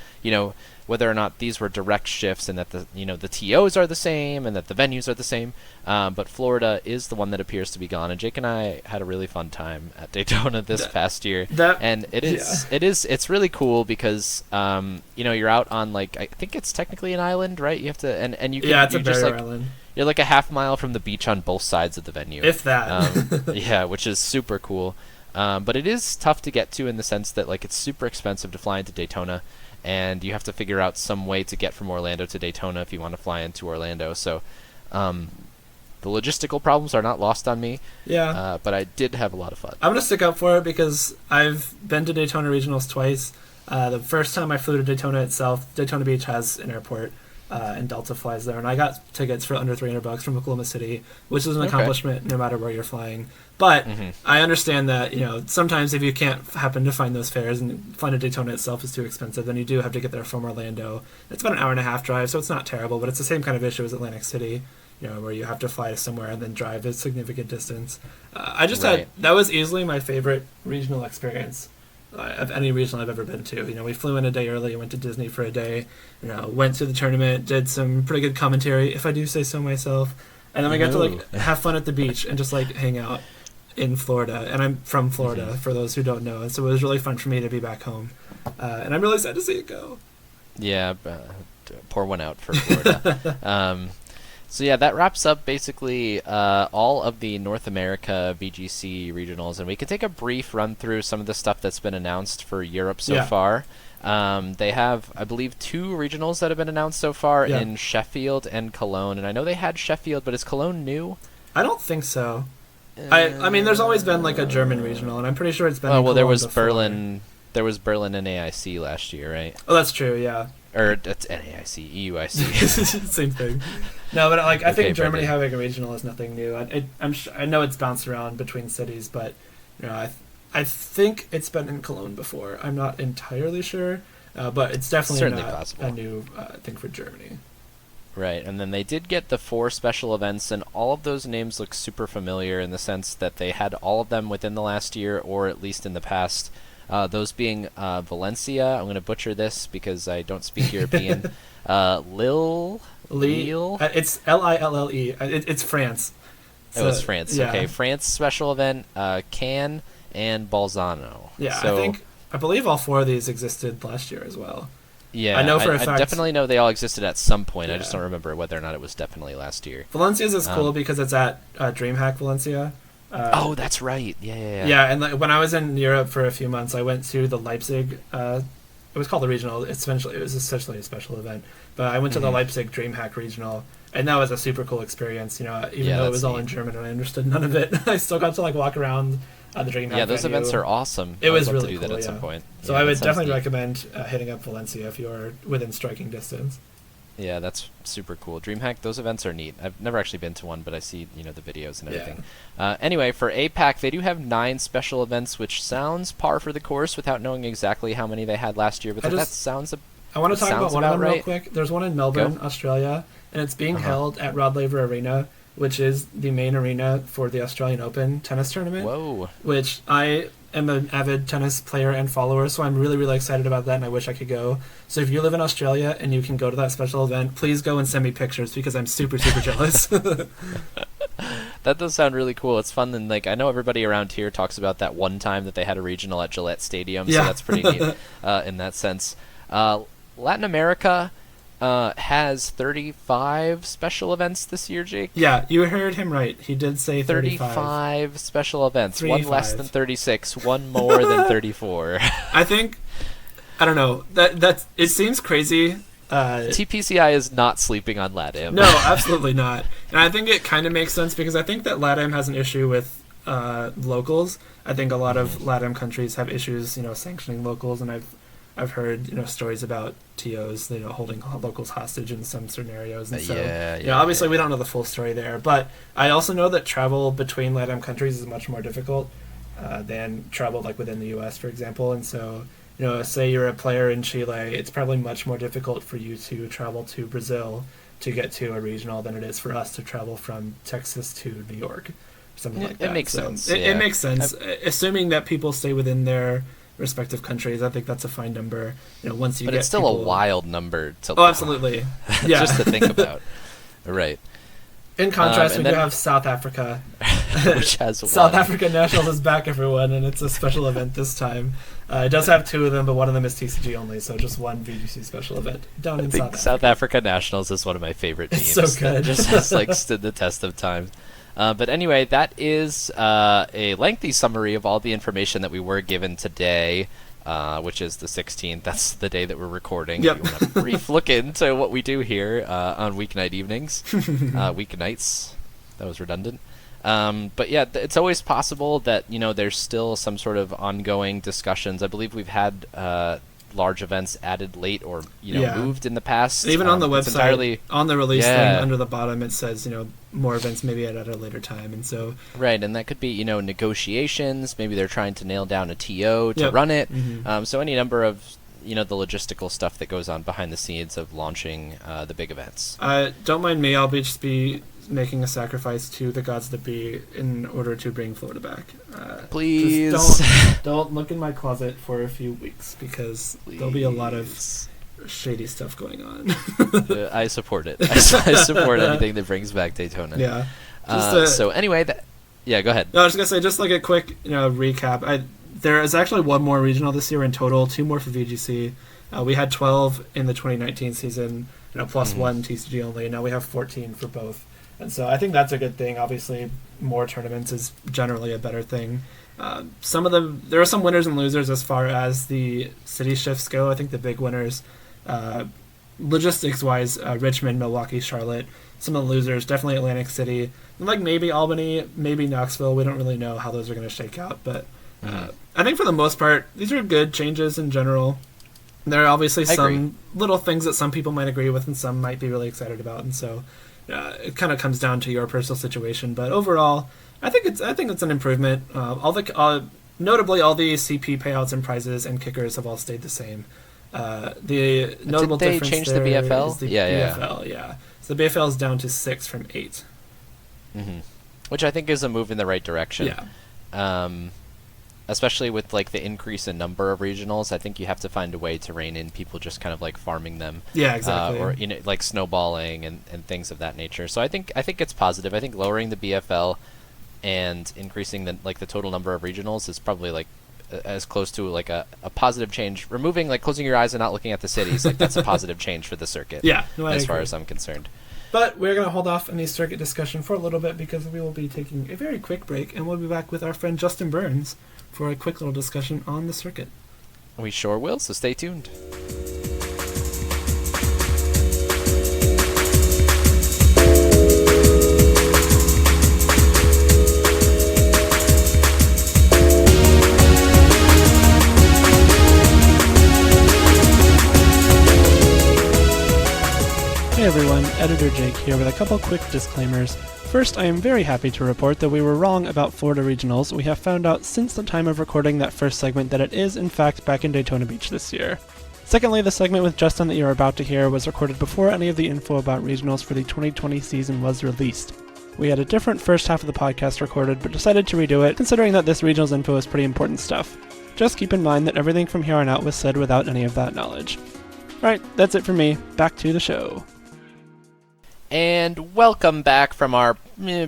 whether or not these were direct shifts and that the TOs are the same and that the venues are the same. But Florida is the one that appears to be gone. And Jake and I had a really fun time at Daytona this past year. And it's really cool because, you're out on I think it's technically an island, right? You have to, and you can, it's a barrier island. You're like a half mile from the beach on both sides of the venue. If that. Which is super cool. But it is tough to get to in the sense that it's super expensive to fly into Daytona, and you have to figure out some way to get from Orlando to Daytona if you want to fly into Orlando. So the logistical problems are not lost on me. Yeah. But I did have a lot of fun. I'm going to stick up for it because I've been to Daytona Regionals twice. The first time I flew to Daytona itself, Daytona Beach has an airport, and Delta flies there, and I got tickets for under $300 from Oklahoma City, which is an accomplishment no matter where you're flying. But I understand that, sometimes if you can't happen to find those fares and flying to Daytona itself is too expensive, then you do have to get there from Orlando. It's about an hour and a half drive, so it's not terrible, but it's the same kind of issue as Atlantic City, where you have to fly to somewhere and then drive a significant distance. That was easily my favorite regional experience of any regional I've ever been to. We flew in a day early, went to Disney for a day, went to the tournament, did some pretty good commentary, if I do say so myself, and then we got to have fun at the beach and just hang out in Florida. And I'm from Florida, for those who don't know, and so it was really fun for me to be back home. And I'm really sad to see it go. Yeah, pour one out for Florida. So yeah, that wraps up basically all of the North America VGC regionals, and we can take a brief run through some of the stuff that's been announced for Europe so far. They have, I believe, 2 regionals that have been announced so far in Sheffield and Cologne, and I know they had Sheffield, but is Cologne new? I don't think so. I mean, there's always been a German regional, and I'm pretty sure it's been. Oh well, there was before. Berlin. There was Berlin and AIC last year, right? Oh, that's true. Yeah. Or that's NAIC, EUIC. Same thing. No, but I think Germany having a regional is nothing new. I know it's bounced around between cities, but I think it's been in Cologne before. I'm not entirely sure, but it's definitely not possible. A new thing for Germany. Right, and then they did get the 4 special events, and all of those names look super familiar in the sense that they had all of them within the last year, or at least in the past. Those being Valencia, I'm going to butcher this because I don't speak European. Lille? It's Lille. It's France. So, it's France. Yeah. Okay, France special event, Cannes, and Bolzano. Yeah, so, I believe all 4 of these existed last year as well. Yeah, I know for a fact. I definitely know they all existed at some point. I just don't remember whether or not it was definitely last year. Valencia's is cool because it's at DreamHack Valencia. Oh, that's right. Yeah. Yeah, and when I was in Europe for a few months, I went to the Leipzig. It was called the regional. It was essentially a special event. But I went to the Leipzig DreamHack regional, and that was a super cool experience. Even though it was all in German and I understood none of it, I still got to walk around the DreamHack. Yeah, those events are awesome. It was really really cool. That at yeah. some point. So I would definitely recommend hitting up Valencia if you're within striking distance. Yeah, that's super cool. DreamHack, those events are neat. I've never actually been to one, but I see, the videos and everything. Yeah. Anyway, for APAC, they do have 9 special events, which sounds par for the course without knowing exactly how many they had last year, but that sounds I want to talk about one of them real quick. There's one in Melbourne, Australia, and it's being held at Rod Laver Arena, which is the main arena for the Australian Open tennis tournament. Whoa. Which I am an avid tennis player and follower, so I'm really, really excited about that, and I wish I could go. So if you live in Australia and you can go to that special event, please go and send me pictures because I'm super, super jealous. That does sound really cool. It's fun, and I know everybody around here talks about that one time that they had a regional at Gillette Stadium, so that's pretty neat in that sense. Latin America has 35 special events this year, Jake. Yeah, you heard him right. He did say 35 special events. 35. One less than 36, one more than 34. I think, I don't know, that it seems crazy. TPCI is not sleeping on LATAM. No, absolutely not. And I think it kind of makes sense because I think that LATAM has an issue with locals. I think a lot of LATAM countries have issues, sanctioning locals, and I've heard stories about TOs holding locals hostage in some scenarios, and so obviously we don't know the full story there. But I also know that travel between LATAM countries is much more difficult than travel within the U.S., for example. And so say you're a player in Chile, it's probably much more difficult for you to travel to Brazil to get to a regional than it is for us to travel from Texas to New York, something like that. It makes sense. It makes sense, assuming that people stay within their respective countries. I think that's a fine number. Once you but get it's still a wild number to absolutely. Yeah. just to think about. Right. In contrast, we do have South Africa. Which has South Africa Nationals is back, everyone, and it's a special event this time. It does have 2 of them, but one of them is TCG only, so just one VGC special event down in South Africa. South Africa Nationals is one of my favorite teams. It's so good. That just has stood the test of time. But anyway, that is a lengthy summary of all the information that we were given today, which is the 16th. That's the day that we're recording. Yep. If you want a brief look into what we do here on weeknight evenings. Weeknights. That was redundant. But yeah, it's always possible that there's still some sort of ongoing discussions. I believe we've had large events added late or moved in the past. Even on the website, entirely, on the release thing under the bottom, it says more events maybe at a later time, and so right, and that could be negotiations. Maybe they're trying to nail down a TO to run it. Mm-hmm. So any number of the logistical stuff that goes on behind the scenes of launching the big events. Don't mind me. I'll just be making a sacrifice to the gods that be in order to bring Florida back. Please don't look in my closet for a few weeks because there'll be a lot of shady stuff going on. I support it. I support anything that brings back Daytona. Yeah. So anyway, go ahead. No, I was just gonna say, just like a quick recap. There is actually one more regional this year in total, 2 more for VGC. We had 12 in the 2019 season, plus 1 TCG only, and now we have 14 for both. And so I think that's a good thing. Obviously, more tournaments is generally a better thing. There are some winners and losers as far as the city shifts go. I think the big winners, logistics-wise, Richmond, Milwaukee, Charlotte. Some of the losers, definitely Atlantic City. Like maybe Albany, maybe Knoxville. We don't really know how those are going to shake out. But I think for the most part, these are good changes in general. There are obviously some little things that some people might agree with and some might be really excited about. And so it kind of comes down to your personal situation, but overall, I think it's an improvement. Notably, all the CP payouts and prizes and kickers have all stayed the same. The notable Did they difference change there the BFL? is the BFL. Yeah. So the BFL is down to 6 from 8, which I think is a move in the right direction. Yeah. Especially with like the increase in number of regionals, I think you have to find a way to rein in people just kind of like farming them. Yeah, exactly. Or like snowballing and things of that nature. So I think it's positive. I think lowering the BFL and increasing the total number of regionals is probably like as close to like a positive change. Removing closing your eyes and not looking at the cities, that's a positive change for the circuit. Yeah, as far as I'm concerned. But we're going to hold off on the circuit discussion for a little bit because we will be taking a very quick break, and we'll be back with our friend Justin Burns for a quick little discussion on the circuit. We sure will, so stay tuned. Hey everyone, Editor Jake here with a couple quick disclaimers. First, I am very happy to report that we were wrong about Florida Regionals. We have found out since the time of recording that first segment that it is in fact back in Daytona Beach this year. Secondly, the segment with Justin that you're about to hear was recorded before any of the info about regionals for the 2020 season was released. We had a different first half of the podcast recorded, but decided to redo it, considering that this regionals info is pretty important stuff. Just keep in mind that everything from here on out was said without any of that knowledge. Alright, that's it for me. Back to the show. And welcome back from our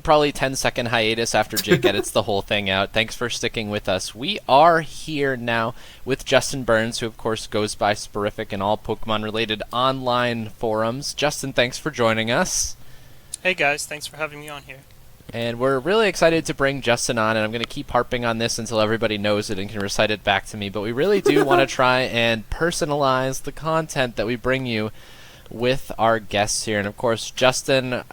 probably 10-second hiatus after Jake edits the whole thing out. Thanks for sticking with us. We are here now with Justin Burns, who of course goes by Sporific in all Pokemon-related online forums. Justin, thanks for joining us. Hey guys, thanks for having me on here. And we're really excited to bring Justin on, and I'm going to keep harping on this until everybody knows it and can recite it back to me. But we really do want to try and personalize the content that we bring you with our guests here. And of course, Justin,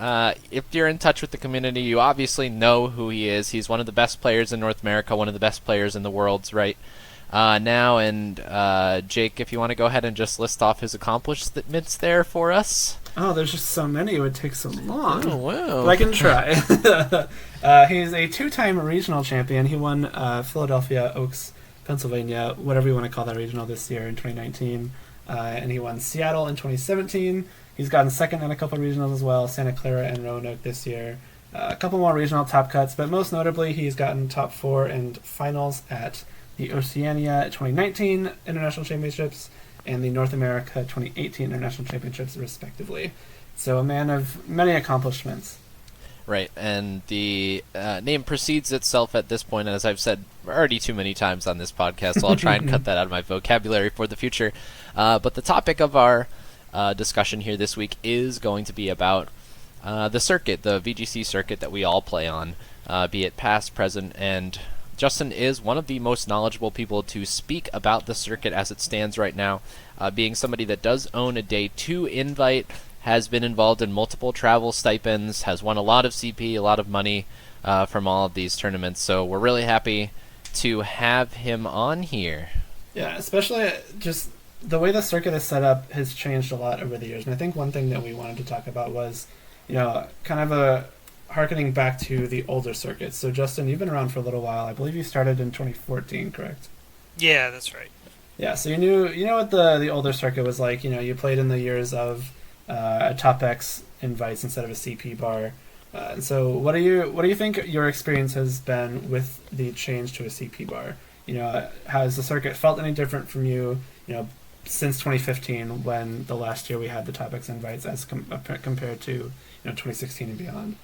if you're in touch with the community, you obviously know who he is. He's one of the best players in North America, one of the best players in the world right now. And Jake, if you want to go ahead and just list off his accomplishments there for us. Oh, there's just so many. It would take so long. Oh, wow. But I can try. He's a 2-time regional champion. He won Philadelphia, Oaks, Pennsylvania, whatever you want to call that regional this year in 2019. And he won Seattle in 2017. He's gotten second in a couple of regionals as well, Santa Clara and Roanoke this year. A couple more regional top cuts, but most notably he's gotten top 4 and finals at the Oceania 2019 International Championships and the North America 2018 International Championships, respectively. So a man of many accomplishments. Right, and the name precedes itself at this point, and as I've said already too many times on this podcast, so I'll try and cut that out of my vocabulary for the future. But the topic of our discussion here this week is going to be about the circuit, the VGC circuit that we all play on, be it past, present, and Justin is one of the most knowledgeable people to speak about the circuit as it stands right now, being somebody that does own a Day 2 invite, has been involved in multiple travel stipends, has won a lot of CP, a lot of money from all of these tournaments. So we're really happy to have him on here. Yeah, especially just the way the circuit is set up has changed a lot over the years, and I think one thing that we wanted to talk about was, kind of a harkening back to the older circuits. So Justin, you've been around for a little while. I believe you started in 2014, correct? Yeah, that's right. Yeah, so you know what the older circuit was like. You played in the years of a top X invites instead of a CP bar. And so, what do you think your experience has been with the change to a CP bar? Has the circuit felt any different from you? Since 2015, when the last year we had the top X invites, as compared to 2016 and beyond.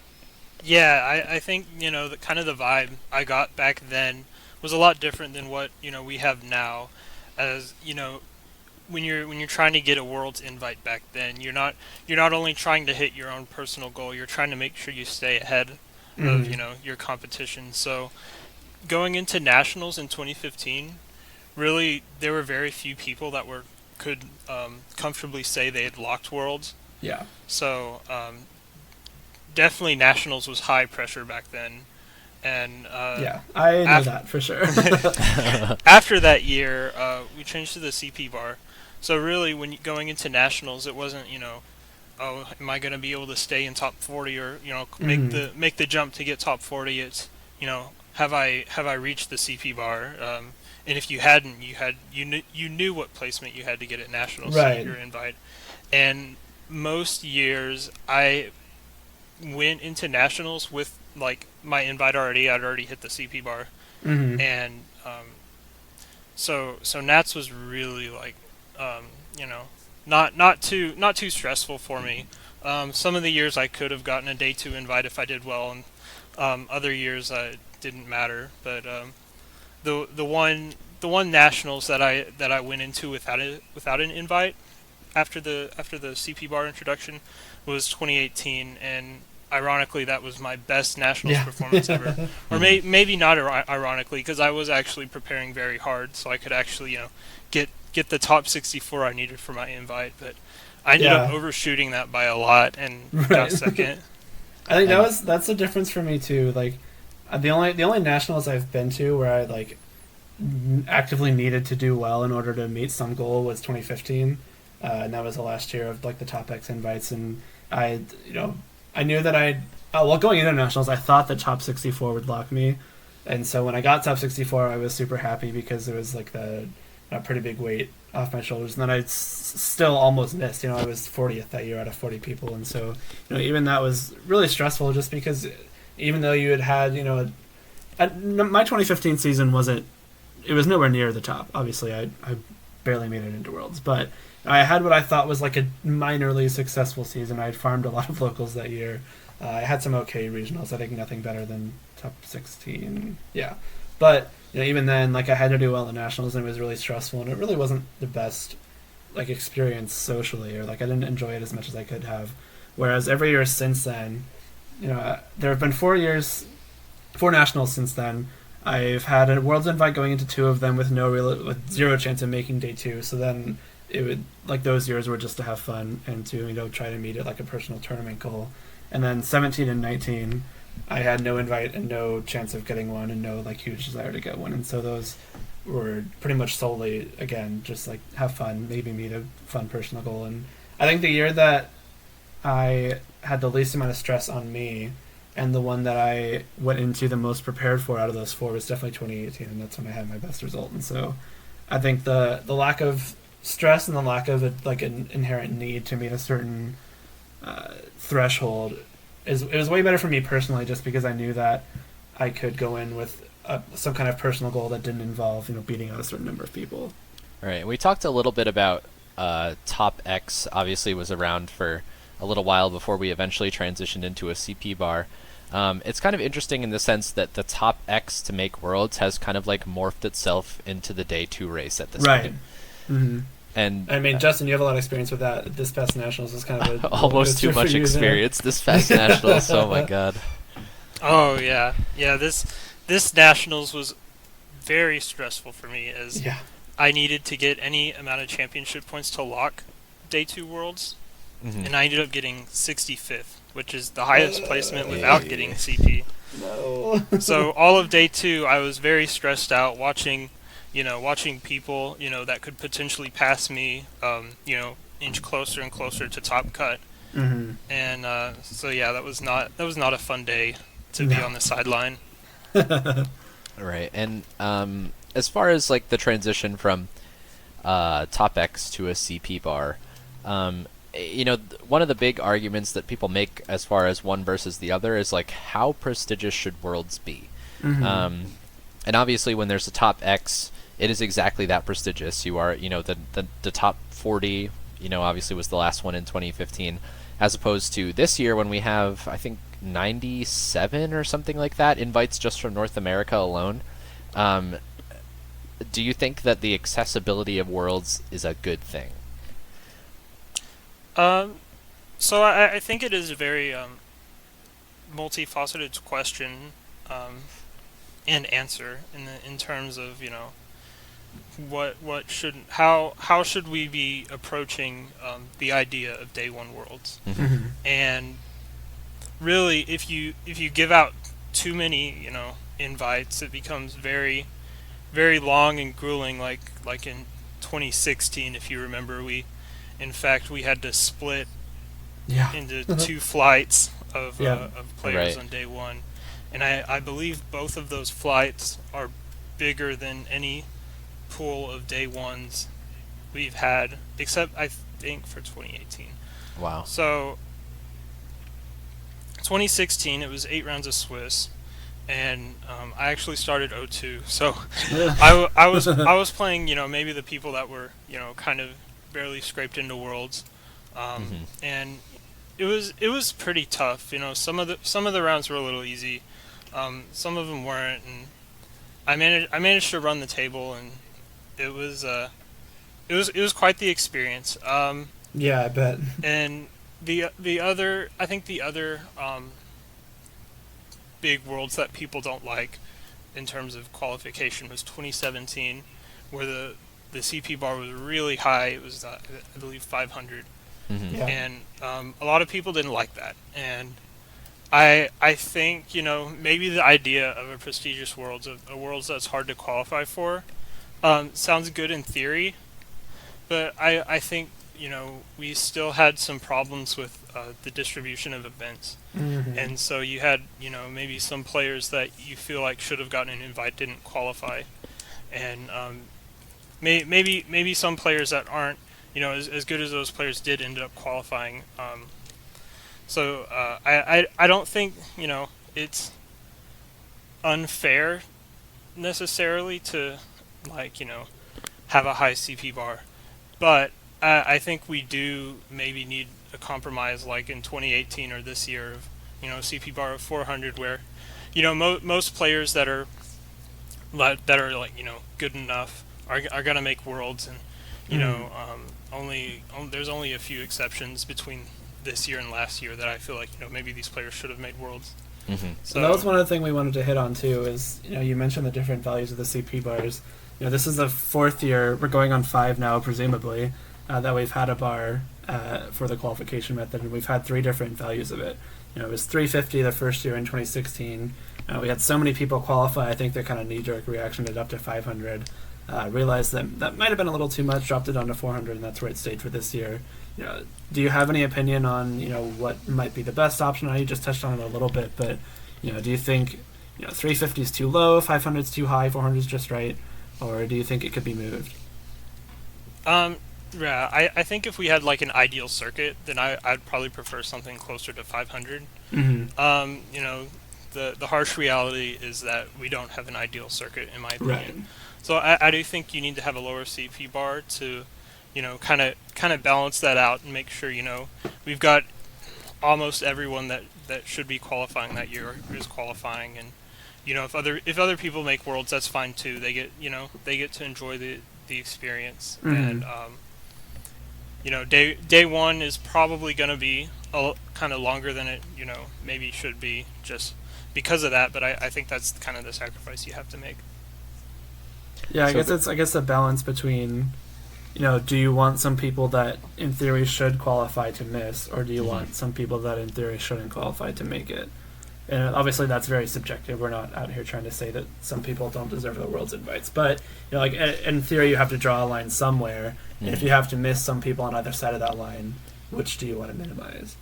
Yeah, I think the kind of the vibe I got back then was a lot different than what we have now. As when you're trying to get a world's invite back then, you're not only trying to hit your own personal goal, you're trying to make sure you stay ahead of your competition. So going into nationals in 2015, really there were very few people that could comfortably say they had locked worlds. Yeah. So definitely nationals was high pressure back then. And yeah, I know that for sure. After that year, we changed to the CP bar. So really, when going into nationals, it wasn't oh, am I going to be able to stay in top 40 or make the jump to get top 40? It's have I reached the CP bar? And if you hadn't, you knew what placement you had to get at nationals to get your invite. And most years, I went into nationals with my invite already. I'd already hit the CP bar, and so Nats was really not too stressful for me. Some of the years I could have gotten a day 2 invite if I did well, and other years it didn't matter. But the one nationals that I went into without an invite after the CP bar introduction was 2018, and ironically, that was my best nationals performance ever. Or maybe not ironically, because I was actually preparing very hard, so I could actually, get the top 64 I needed for my invite. But I ended up overshooting that by a lot and got second. I think that's the difference for me too. The only nationals I've been to where I actively needed to do well in order to meet some goal was 2015, and that was the last year of the top X invites, and I knew that going into nationals, I thought the top 64 would lock me, and so when I got top 64, I was super happy because it was a pretty big weight off my shoulders, and then I still almost missed. I was 40th that year out of 40 people, and so even that was really stressful, just because even though you had my 2015 season it was nowhere near the top. Obviously, I barely made it into Worlds, but I had what I thought was a minorly successful season. I had farmed a lot of locals that year. I had some okay regionals. I think nothing better than top 16. Yeah, but even then, I had to do well in nationals, and it was really stressful, and it really wasn't the best experience socially, or I didn't enjoy it as much as I could have. Whereas every year since then, there have been 4 nationals since then. I've had a Worlds invite going into 2 of them with zero chance of making day 2. So then it would those years were just to have fun and to try to meet it a personal tournament goal. And then 17 and 19, I had no invite and no chance of getting one, and no huge desire to get one. And so those were pretty much solely, again, just have fun, maybe meet a fun personal goal. And I think the year that I had the least amount of stress on me, and the one that I went into the most prepared for out of those 4 was definitely 2018, and that's when I had my best result. And so I think the lack of stress and the lack of an inherent need to meet a certain threshold it was way better for me personally, just because I knew that I could go in with some kind of personal goal that didn't involve beating out a certain number of people. All right. We talked a little bit about Top X. Obviously, was around for a little while before we eventually transitioned into a CP bar. It's kind of interesting in the sense that the Top X to make Worlds has kind of morphed itself into the day 2 race at this point. Mm-hmm. And I mean, Justin, you have a lot of experience with that. This past nationals is kind of almost too much experience this past nationals. Oh my god. Oh yeah. This nationals was very stressful for me, as I needed to get any amount of championship points to lock day 2 Worlds, and I ended up getting 65th, which is the highest placement without getting CP. No. So all of day 2, I was very stressed out watching watching people, that could potentially pass me, inch closer and closer to top cut. Mm-hmm. And so yeah, that was not a fun day to be on the sideline. Right. And as far as like the transition from top X to a CP bar, one of the big arguments that people make as far as one versus the other is like, how prestigious should Worlds be? Mm-hmm. And obviously when there's a top X, it is exactly that prestigious. You are, the top 40, obviously was the last one in 2015, as opposed to this year when we have, I think, 97 or something like that invites just from North America alone. Do you think that the accessibility of Worlds is a good thing? So I think it is a very multifaceted question and answer in terms of how should we be approaching the idea of Day One Worlds. Mm-hmm. And really, if you give out too many invites, it becomes very, very long and grueling. Like in 2016, if you remember, we had to split into two flights of players on day one, and I believe both of those flights are bigger than any pool of day ones we've had, except I think for 2018. Wow. So 2016, it was 8 rounds of Swiss, and I actually started 0-2. So I was playing, maybe the people that were, kind of barely scraped into Worlds, and it was pretty tough. Some of the rounds were a little easy, some of them weren't, and I managed to run the table, and it was quite the experience. Yeah, I bet. And the other big Worlds that people don't like in terms of qualification was 2017, where the CP bar was really high. It was I believe 500, Yeah. and a lot of people didn't like that. And I think maybe the idea of a prestigious Worlds, of a Worlds that's hard to qualify for, sounds good in theory, but I think we still had some problems with the distribution of events. Mm-hmm. And so you had maybe some players that you feel like should have gotten an invite didn't qualify, and maybe some players that aren't as good as those players did end up qualifying. So I don't think it's unfair necessarily to have a high CP bar, but I think we do maybe need a compromise like in 2018 or this year of CP bar of 400, where most players that are good enough are gonna make Worlds, and there's only a few exceptions between this year and last year that I feel like maybe these players should have made Worlds. Mm-hmm. So that was one of the things we wanted to hit on too. Is you mentioned the different values of the CP bars. This is the 4th year, we're going on 5 now, presumably, that we've had a bar for the qualification method, and we've had 3 different values of it. It was 350 the first year in 2016. We had so many people qualify, I think their kind of knee-jerk reaction did up to 500. Realized that might have been a little too much, dropped it down to 400, and that's where it stayed for this year. Do you have any opinion on what might be the best option? I know you just touched on it a little bit, but do you think 350 is too low, 500 is too high, 400 is just right, or do you think it could be moved? Yeah, I think if we had like an ideal circuit, then I'd probably prefer something closer to 500. Mm-hmm. The harsh reality is that we don't have an ideal circuit, in my opinion. Right. So I do think you need to have a lower CP bar to, kind of balance that out and make sure we've got almost everyone that should be qualifying that year is qualifying, and if other people make Worlds, that's fine too. They get to enjoy the experience. Mm-hmm. And day one is probably going to be kind of longer than it maybe should be, just because of that. But I think that's kind of the sacrifice you have to make. Yeah, I guess it's a balance between, do you want some people that in theory should qualify to miss, or do you want some people that in theory shouldn't qualify to make it? And obviously that's very subjective. We're not out here trying to say that some people don't deserve the world's invites, but like in theory, you have to draw a line somewhere. And if you have to miss some people on either side of that line, which do you want to minimize?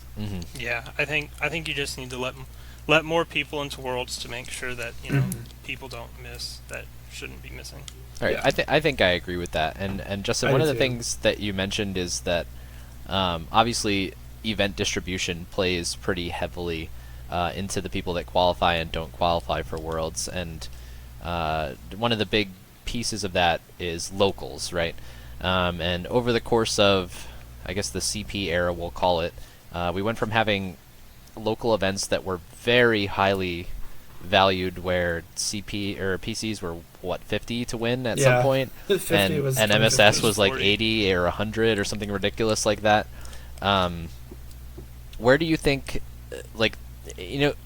Yeah, I think you just need to let more people into worlds to make sure that people don't miss that shouldn't be missing. All right, I think I agree with that. And Justin, one of the things that you mentioned is that obviously event distribution plays pretty heavily into the people that qualify and don't qualify for Worlds, and one of the big pieces of that is locals, right? And over the course of, I guess, the CP era, we'll call it, we went from having local events that were very highly valued, where CP or PCs were 50 to win at some point, 50 and was MSS was like 40. 80 or 100 or something ridiculous like that. Where do you think, like,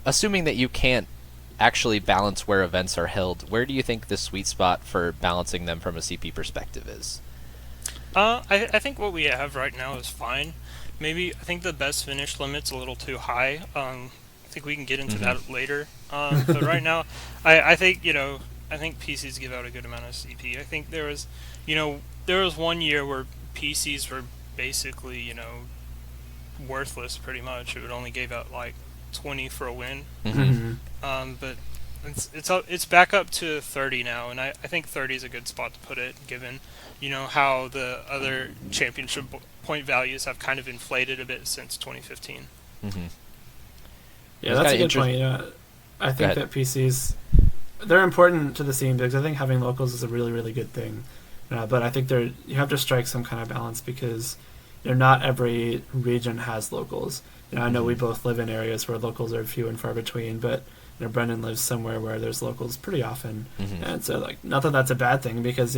assuming that you can't actually balance where events are held, where do you think the sweet spot for balancing them from a CP perspective is? I think what we have right now is fine. I think the best finish limit's a little too high. I think we can get into that later. But right now, I think PCs give out a good amount of CP. I think there was 1 year where PCs were basically, worthless pretty much. It would only gave out like 20 for a win. But it's back up to 30 now, and I think 30 is a good spot to put it, given how the other championship point values have kind of inflated a bit since 2015. Yeah, that's a good point. I think that PCs, they're important to the scene because I think having locals is a really, really good thing. But I think you have to strike some kind of balance because not every region has locals. I know we both live in areas where locals are few and far between, but Brendan lives somewhere where there's locals pretty often. And so, not that that's a bad thing, because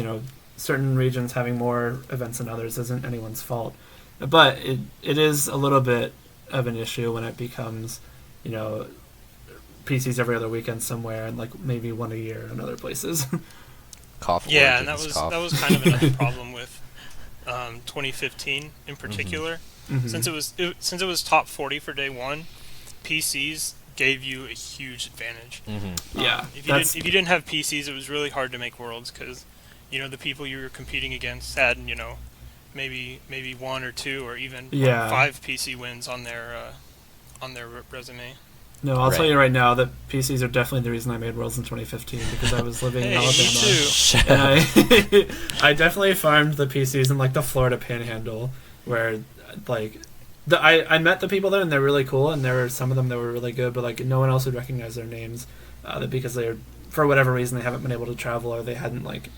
certain regions having more events than others isn't anyone's fault, but it is a little bit of an issue when it becomes PCs every other weekend somewhere, and like maybe one a year in other places. Yeah, and that was kind of another problem with 2015 in particular. Since it was top 40 for day one, PCs gave you a huge advantage. If you didn't have PCs, it was really hard to make Worlds because the people you were competing against had maybe 1 or 2 or even 5 PC wins on their resume. No, I'll tell you right now that PCs are definitely the reason I made Worlds in 2015, because I was living in Alabama. Me too. And I definitely farmed the PCs in like the Florida Panhandle, where like I met the people there and they're really cool, and there were some of them that were really good, but like no one else would recognize their names because they're, for whatever reason, they haven't been able to travel, or they hadn't like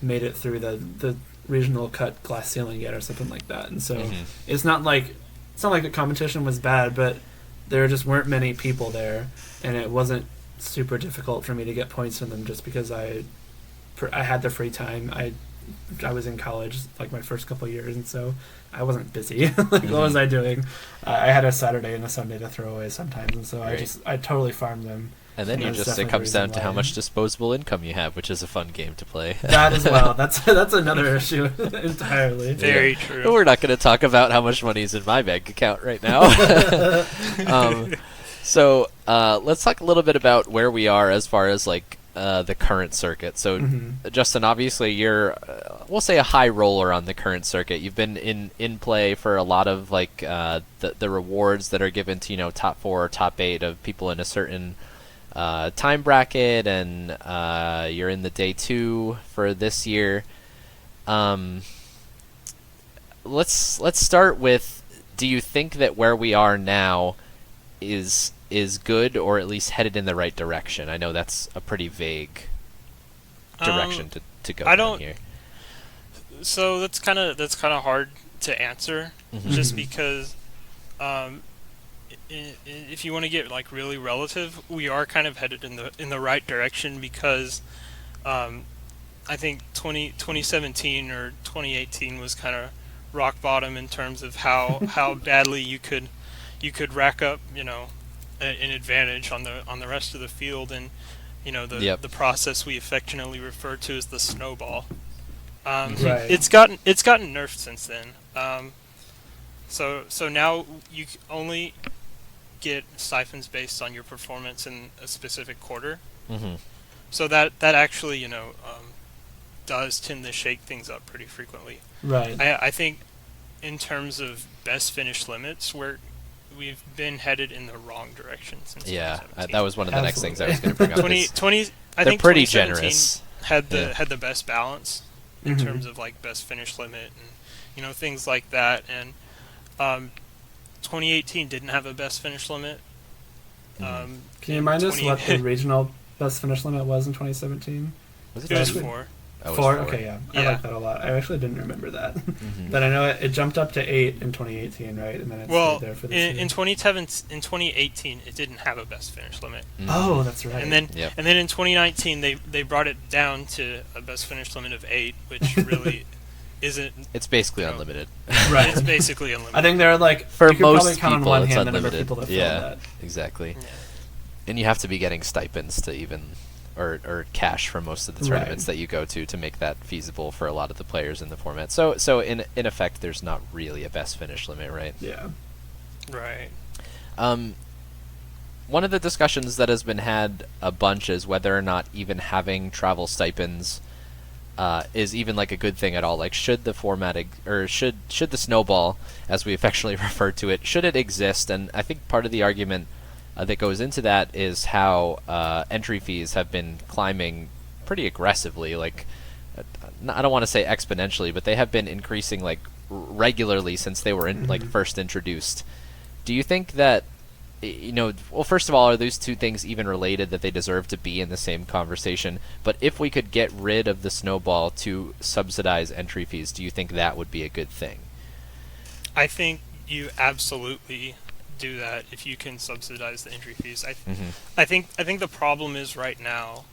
made it through the regional cut glass ceiling yet or something like that. And so it's not like the competition was bad, but there just weren't many people there, and it wasn't super difficult for me to get points from them just because I had the free time. I was in college like my first couple of years, and so I wasn't busy. What was I doing? I had a Saturday and a Sunday to throw away sometimes, and so I totally farmed them. And then it comes down to how much disposable income you have, which is a fun game to play. That as well. That's another issue entirely. Very true. But we're not going to talk about how much money is in my bank account right now. So let's talk a little bit about where we are as far as like the current circuit. So Justin, obviously you're, we'll say, a high roller on the current circuit. You've been in play for a lot of like the rewards that are given to top 4 or top 8 of people in a certain time bracket, and you're in the day 2 for this year. Let's start with, do you think that where we are now is good, or at least headed in the right direction? I know that's a pretty vague direction to go down here. So that's kind of hard to answer, just because if you want to get like really relative, we are kind of headed in the right direction, because I think 2017 or 2018 was kind of rock bottom in terms of how badly you could rack up an advantage on the rest of the field, and the process we affectionately refer to as the snowball. Right. It's gotten nerfed since then. So now you only get stipends based on your performance in a specific quarter. Mm-hmm. So that actually, does tend to shake things up pretty frequently. Right. I think in terms of best finish limits, we've been headed in the wrong direction since Yeah, 2017. that was one of the next things I was Absolutely. going to bring up. 20, I they're think pretty 2017 generous. had the Yeah. had the best balance in Mhm. terms of like best finish limit and things like that. And 2018 didn't have a best finish limit. Mhm. Can you remind us 20 what the regional best finish limit was in 2017? Was It was Actually- 4. Oh, it was 4? 4. Okay, yeah. I Yeah. like that a lot. I actually didn't remember that. Mhm. But I know it jumped up to 8 in 2018, right? And then it Well, stayed there for this in year. 2018 it didn't have a best finish limit. Mhm. Oh, that's right. And then Yep. and then in 2019 they brought it down to a best finish limit of 8, which really isn't. It's basically No. unlimited. Right. It's basically unlimited. I think there are like For you could most probably count on people, one it's hand the number of unlimited. people that filled Yeah. that. Exactly. Yeah. And you have to be getting stipends to even, or cash from most of the Right. tournaments that you go to make that feasible for a lot of the players in the format. So in effect, there's not really a best finish limit, right? Yeah. Right. One of the discussions that has been had a bunch is whether or not even having travel stipends is even like a good thing at all. Like, should the format or should the Snowball, as we affectionately refer to it, should it exist? And I think part of the argument that goes into that is how entry fees have been climbing pretty aggressively. Like, I don't want to say exponentially, but they have been increasing like regularly since they were like first introduced. Do you think that, well, first of all, are those two things even related, that they deserve to be in the same conversation? But if we could get rid of the Snowball to subsidize entry fees, do you think that would be a good thing? I think you absolutely do that if you can subsidize the entry fees. I think the problem is right now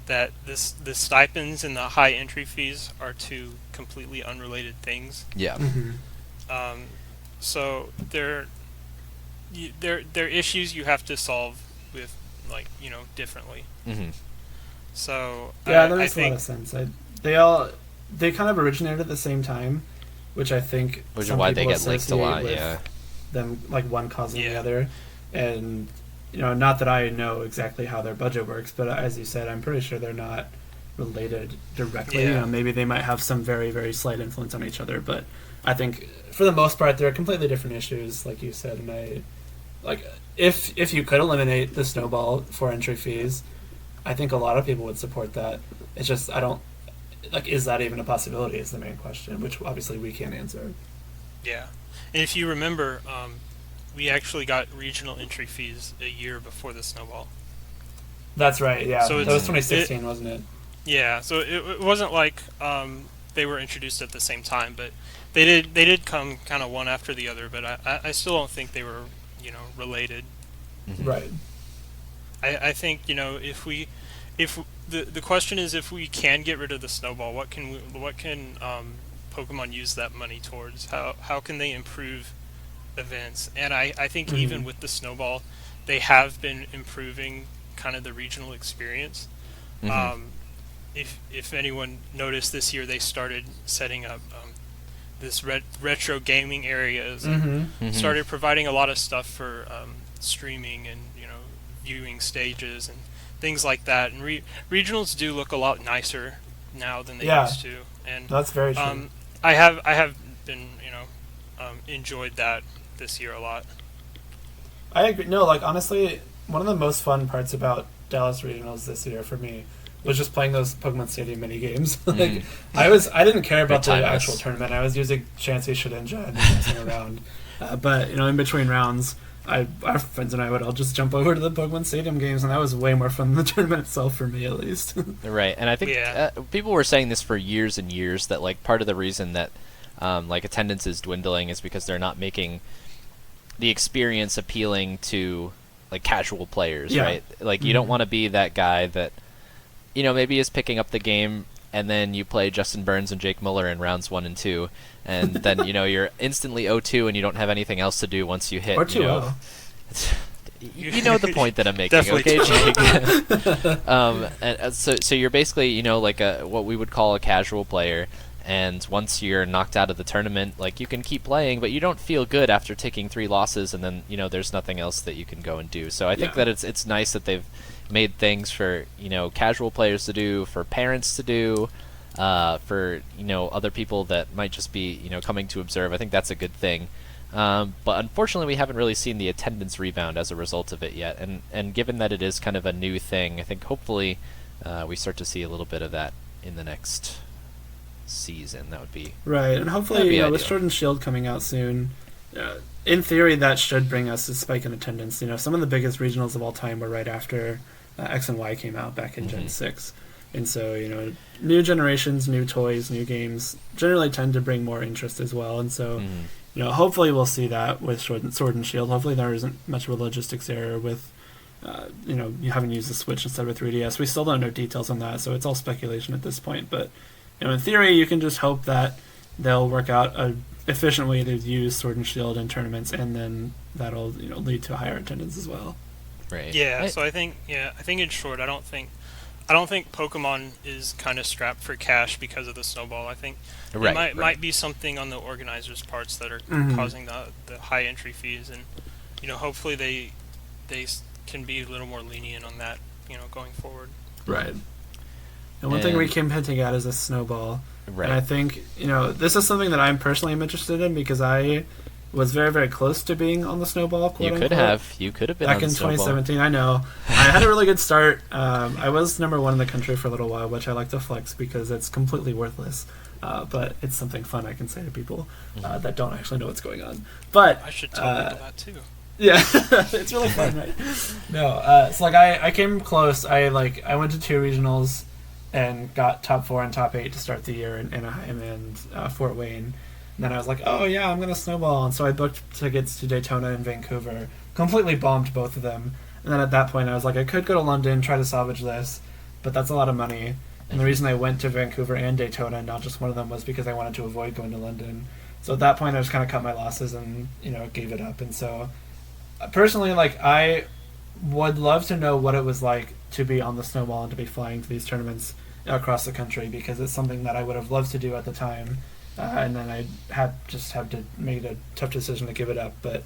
that the stipends and the high entry fees are two completely unrelated things. Yeah. Mm-hmm. So they're issues you have to solve with, like, differently. Mm-hmm. So Yeah, that I makes a lot think of sense. They kind of originated at the same time, which I think Which is some why they people get linked a associate lot, with yeah. them, like one causing the Yeah. other. And not that I know exactly how their budget works, but as you said, I'm pretty sure they're not related directly. Yeah. Maybe they might have some very, very slight influence on each other, but I think for the most part they're completely different issues, like you said. And I like if you could eliminate the Snowball for entry fees, I think a lot of people would support that. It's just I don't like, is that even a possibility is the main question, which obviously we can't answer. Yeah, and if you remember, we actually got regional entry fees a year before the Snowball. That's right, yeah. So that was 2016, wasn't it? Yeah, so it wasn't like they were introduced at the same time, but they did come kind of one after the other. But I still don't think they were related. Mm-hmm. Right. I think if the question is, if we can get rid of the Snowball, what can Pokemon use that money towards? How can they improve events? And I think even with the Snowball, they have been improving kind of the regional experience. Mm-hmm. If anyone noticed, this year they started setting up this retro gaming areas and Mm-hmm. started providing a lot of stuff for streaming and viewing stages and things like that. And regionals do look a lot nicer now than they used to. And That's very true. I have been enjoyed that this year a lot. I agree. No, like honestly, one of the most fun parts about Dallas Regionals this year for me was just playing those Pokemon Stadium mini games. Like I didn't care about the timeless. actual tournament. I was using Chansey Shedinja and dancing around. But in between rounds, our friends and I would all just jump over to the Pokemon Stadium games, and that was way more fun than the tournament itself for me, at least. Right, and I think people were saying this for years and years, that like part of the reason that like attendance is dwindling is because they're not making the experience appealing to like casual players, Yeah. right? Like you don't want to be that guy that maybe is picking up the game and then you play Justin Burns and Jake Muller in rounds 1 and 2, and then you're instantly 0-2 and you don't have anything else to do once you hit. Or 2-0. You know the point that I'm making, Definitely okay, Jake? And so you're basically like what we would call a casual player, and once you're knocked out of the tournament, like, you can keep playing, but you don't feel good after taking 3 losses, and then, there's nothing else that you can go and do. So I think that it's nice that they've made things for, casual players to do, for parents to do, for, other people that might just be, coming to observe. I think that's a good thing. But unfortunately, we haven't really seen the attendance rebound as a result of it yet. And given that it is kind of a new thing, I think hopefully we start to see a little bit of that in the next season. That would be right. And hopefully, with ideal. Sword and Shield coming out soon, in theory, that should bring us a spike in attendance. Some of the biggest regionals of all time were right after X and Y came out back in Gen 6. And so, new generations, new toys, new games generally tend to bring more interest as well. And so, hopefully we'll see that with Sword and Shield. Hopefully there isn't much of a logistics error with, you having used the Switch instead of a 3DS. We still don't know details on that, so it's all speculation at this point. But, in theory, you can just hope that they'll work out an efficient way to use Sword and Shield in tournaments, and then that'll, lead to a higher attendance as well. Right. Yeah, so I think in short, I don't think Pokemon is kind of strapped for cash because of the Snowball. I think it might be something on the organizers' parts that are causing the high entry fees, and hopefully they can be a little more lenient on that, going forward. Right. And one thing we keep hinting at is a Snowball. Right. And I think, this is something that I'm personally interested in because I was very, very close to being on the Snowball, quote unquote. You could have been back on in the Snowball. 2017. I know. I had a really good start. I was number 1 in the country for a little while, which I like to flex because it's completely worthless. But it's something fun I can say to people that don't actually know what's going on. But I should tell people that too. Yeah, it's really fun, right? No, so I came close. I went to 2 regionals and got top 4 and top 8 to start the year in Anaheim and Fort Wayne. And then I was like, oh yeah, I'm going to Snowball. And so I booked tickets to Daytona and Vancouver. Completely bombed both of them. And then at that point I was like, I could go to London, try to salvage this, but that's a lot of money. And the reason I went to Vancouver and Daytona, not just one of them, was because I wanted to avoid going to London. So at that point I just kind of cut my losses and, gave it up. And so personally, I would love to know what it was like to be on the Snowball and to be flying to these tournaments across the country, because it's something that I would have loved to do at the time. And then I had to make a tough decision to give it up. But,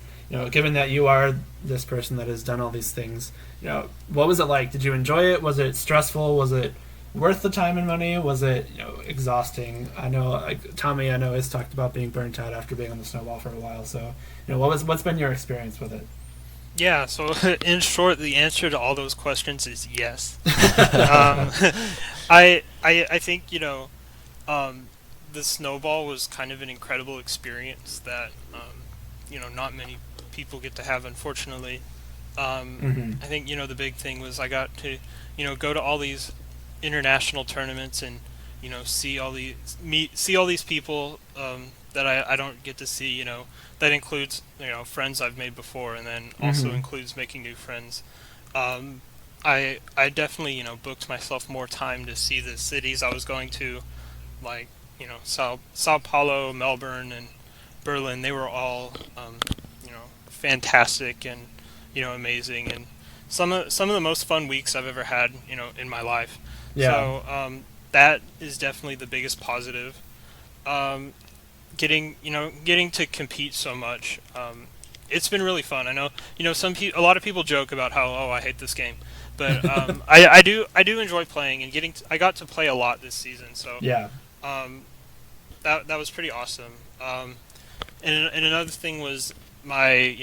given that you are this person that has done all these things, what was it like? Did you enjoy it? Was it stressful? Was it worth the time and money? Was it, exhausting? I know, Tommy, has talked about being burnt out after being on the Snowball for a while. So, what's been your experience with it? Yeah, so in short, the answer to all those questions is yes. I think, the Snowball was kind of an incredible experience that, not many people get to have, unfortunately. I think, the big thing was I got to, go to all these international tournaments and, see all these people that I don't get to see, that includes, friends I've made before, and then also includes making new friends. I definitely, booked myself more time to see the cities I was going to, like, Sao Paulo, Melbourne, and Berlin. They were all, fantastic and, amazing, and some of the most fun weeks I've ever had, in my life. Yeah. So that is definitely the biggest positive. Getting to compete so much, it's been really fun. I know, a lot of people joke about how, I hate this game, but I do enjoy playing and I got to play a lot this season. So yeah. That was pretty awesome. And another thing was my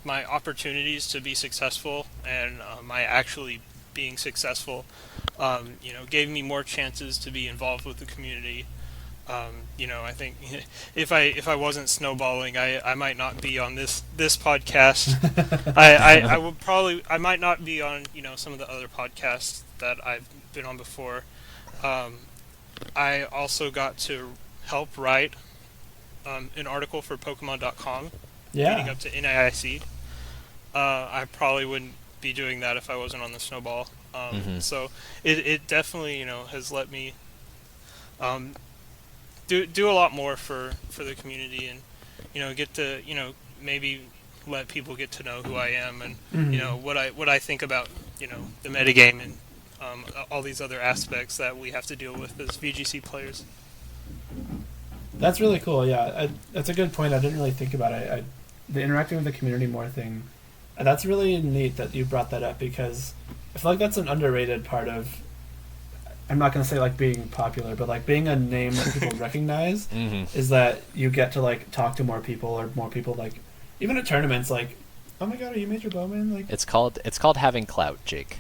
my opportunities to be successful and my actually being successful, gave me more chances to be involved with the community. I think if I wasn't snowballing, I might not be on this podcast. I might not be on some of the other podcasts that I've been on before. I also got to help write an article for Pokemon.com leading up to NAIC. I probably wouldn't be doing that if I wasn't on the Snowball. So it definitely has let me do a lot more for the community, and get to maybe let people get to know who I am and what I think about the metagame and all these other aspects that we have to deal with as VGC players. That's really cool. Yeah, that's a good point. I didn't really think about it. The interacting with the community more thing. That's really neat that you brought that up, because I feel like that's an underrated part of. I'm not going to say like being popular, but like being a name that people recognize is that you get to like talk to more people, or more people like even at tournaments like, oh my god, are you Major Bowman? Like it's called having clout, Jake.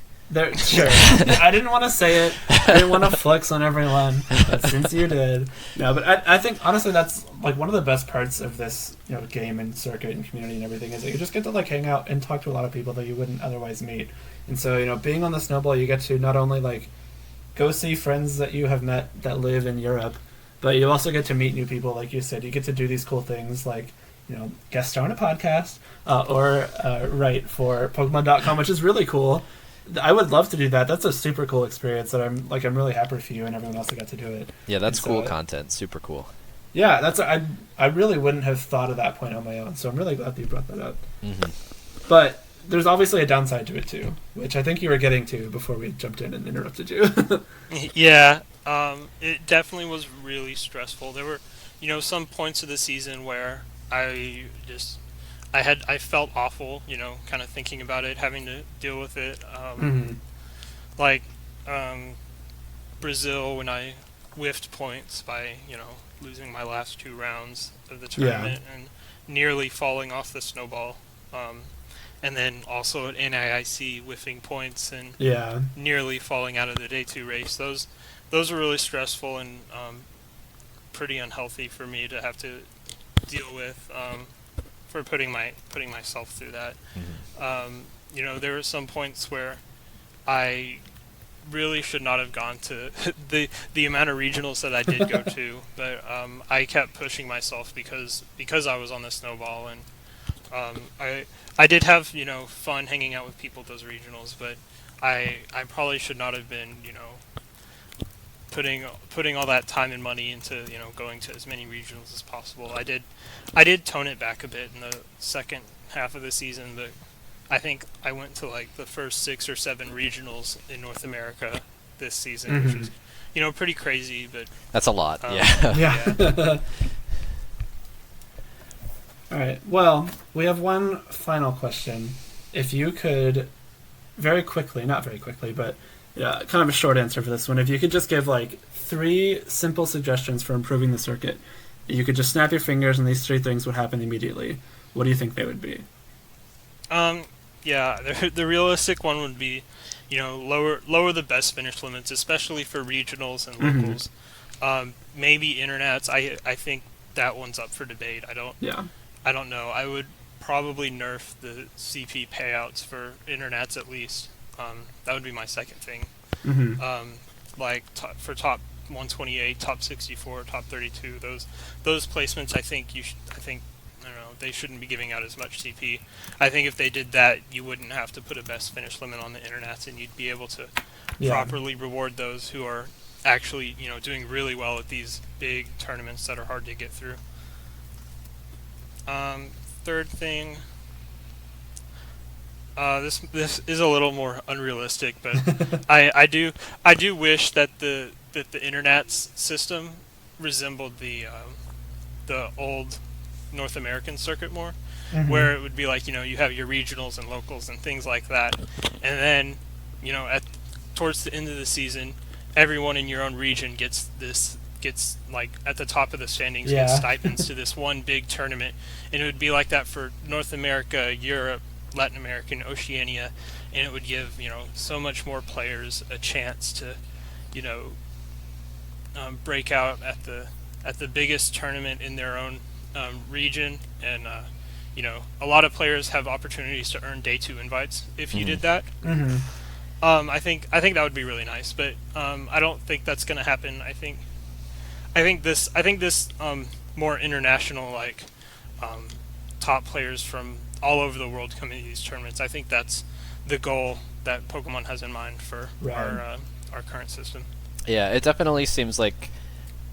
Sure. I didn't want to say it. I didn't want to flex on everyone, but since you did, no. But I think honestly that's like one of the best parts of this, game and circuit and community and everything, is that you just get to like hang out and talk to a lot of people that you wouldn't otherwise meet. And so being on the Snowball, you get to not only like go see friends that you have met that live in Europe, but you also get to meet new people. Like you said, you get to do these cool things like guest star on a podcast or write for Pokemon.com, which is really cool. I would love to do that. That's a super cool experience that I'm really happy for you and everyone else that got to do it. Yeah, that's cool content. Super cool. Yeah, I really wouldn't have thought of that point on my own, so I'm really glad that you brought that up. But there's obviously a downside to it too, which I think you were getting to before we jumped in and interrupted you. Yeah, it definitely was really stressful. There were, some points of the season where I felt awful, kind of thinking about it, having to deal with it. Like Brazil, when I whiffed points by, losing my last 2 rounds of the tournament and nearly falling off the Snowball. And then also at NIIC whiffing points and nearly falling out of the day 2 race. Those were really stressful and pretty unhealthy for me to have to deal with. For putting myself through that. There were some points where I really should not have gone to the amount of regionals that I did go to, but I kept pushing myself because I was on the Snowball, and I did have fun hanging out with people at those regionals, but I probably should not have been putting all that time and money into going to as many regionals as possible. I did tone it back a bit in the second half of the season, but I think I went to like the first 6 or 7 regionals in North America this season, which was pretty crazy, but that's a lot. Yeah. All right. Well, we have one final question. If you could very quickly, not very quickly, but kind of a short answer for this one. If you could just give like 3 simple suggestions for improving the circuit, you could just snap your fingers and these 3 things would happen immediately. What do you think they would be? The realistic one would be, lower the best finish limits, especially for regionals and locals. Maybe internets. I think that one's up for debate. I don't know. I would probably nerf the CP payouts for internets at least. That would be my second thing. For top 128, top 64, top 32, those placements, I think I don't know, they shouldn't be giving out as much CP. I think if they did that, you wouldn't have to put a best finish limit on the internets, and you'd be able to properly reward those who are actually doing really well at these big tournaments that are hard to get through. Third thing. This is a little more unrealistic, but I do wish that the internet system resembled the old North American circuit more, where it would be like you have your regionals and locals and things like that, and then towards the end of the season, everyone in your own region gets like at the top of the standings gets stipends to this one big tournament, and it would be like that for North America, Europe, Latin America, and Oceania, and it would give so much more players a chance to break out at the biggest tournament in their own region, and a lot of players have opportunities to earn day 2 invites if you did that. I think that would be really nice, but I don't think that's going to happen. I think this more international top players from all over the world coming to these tournaments. I think that's the goal that Pokemon has in mind for our current system. Yeah, it definitely seems like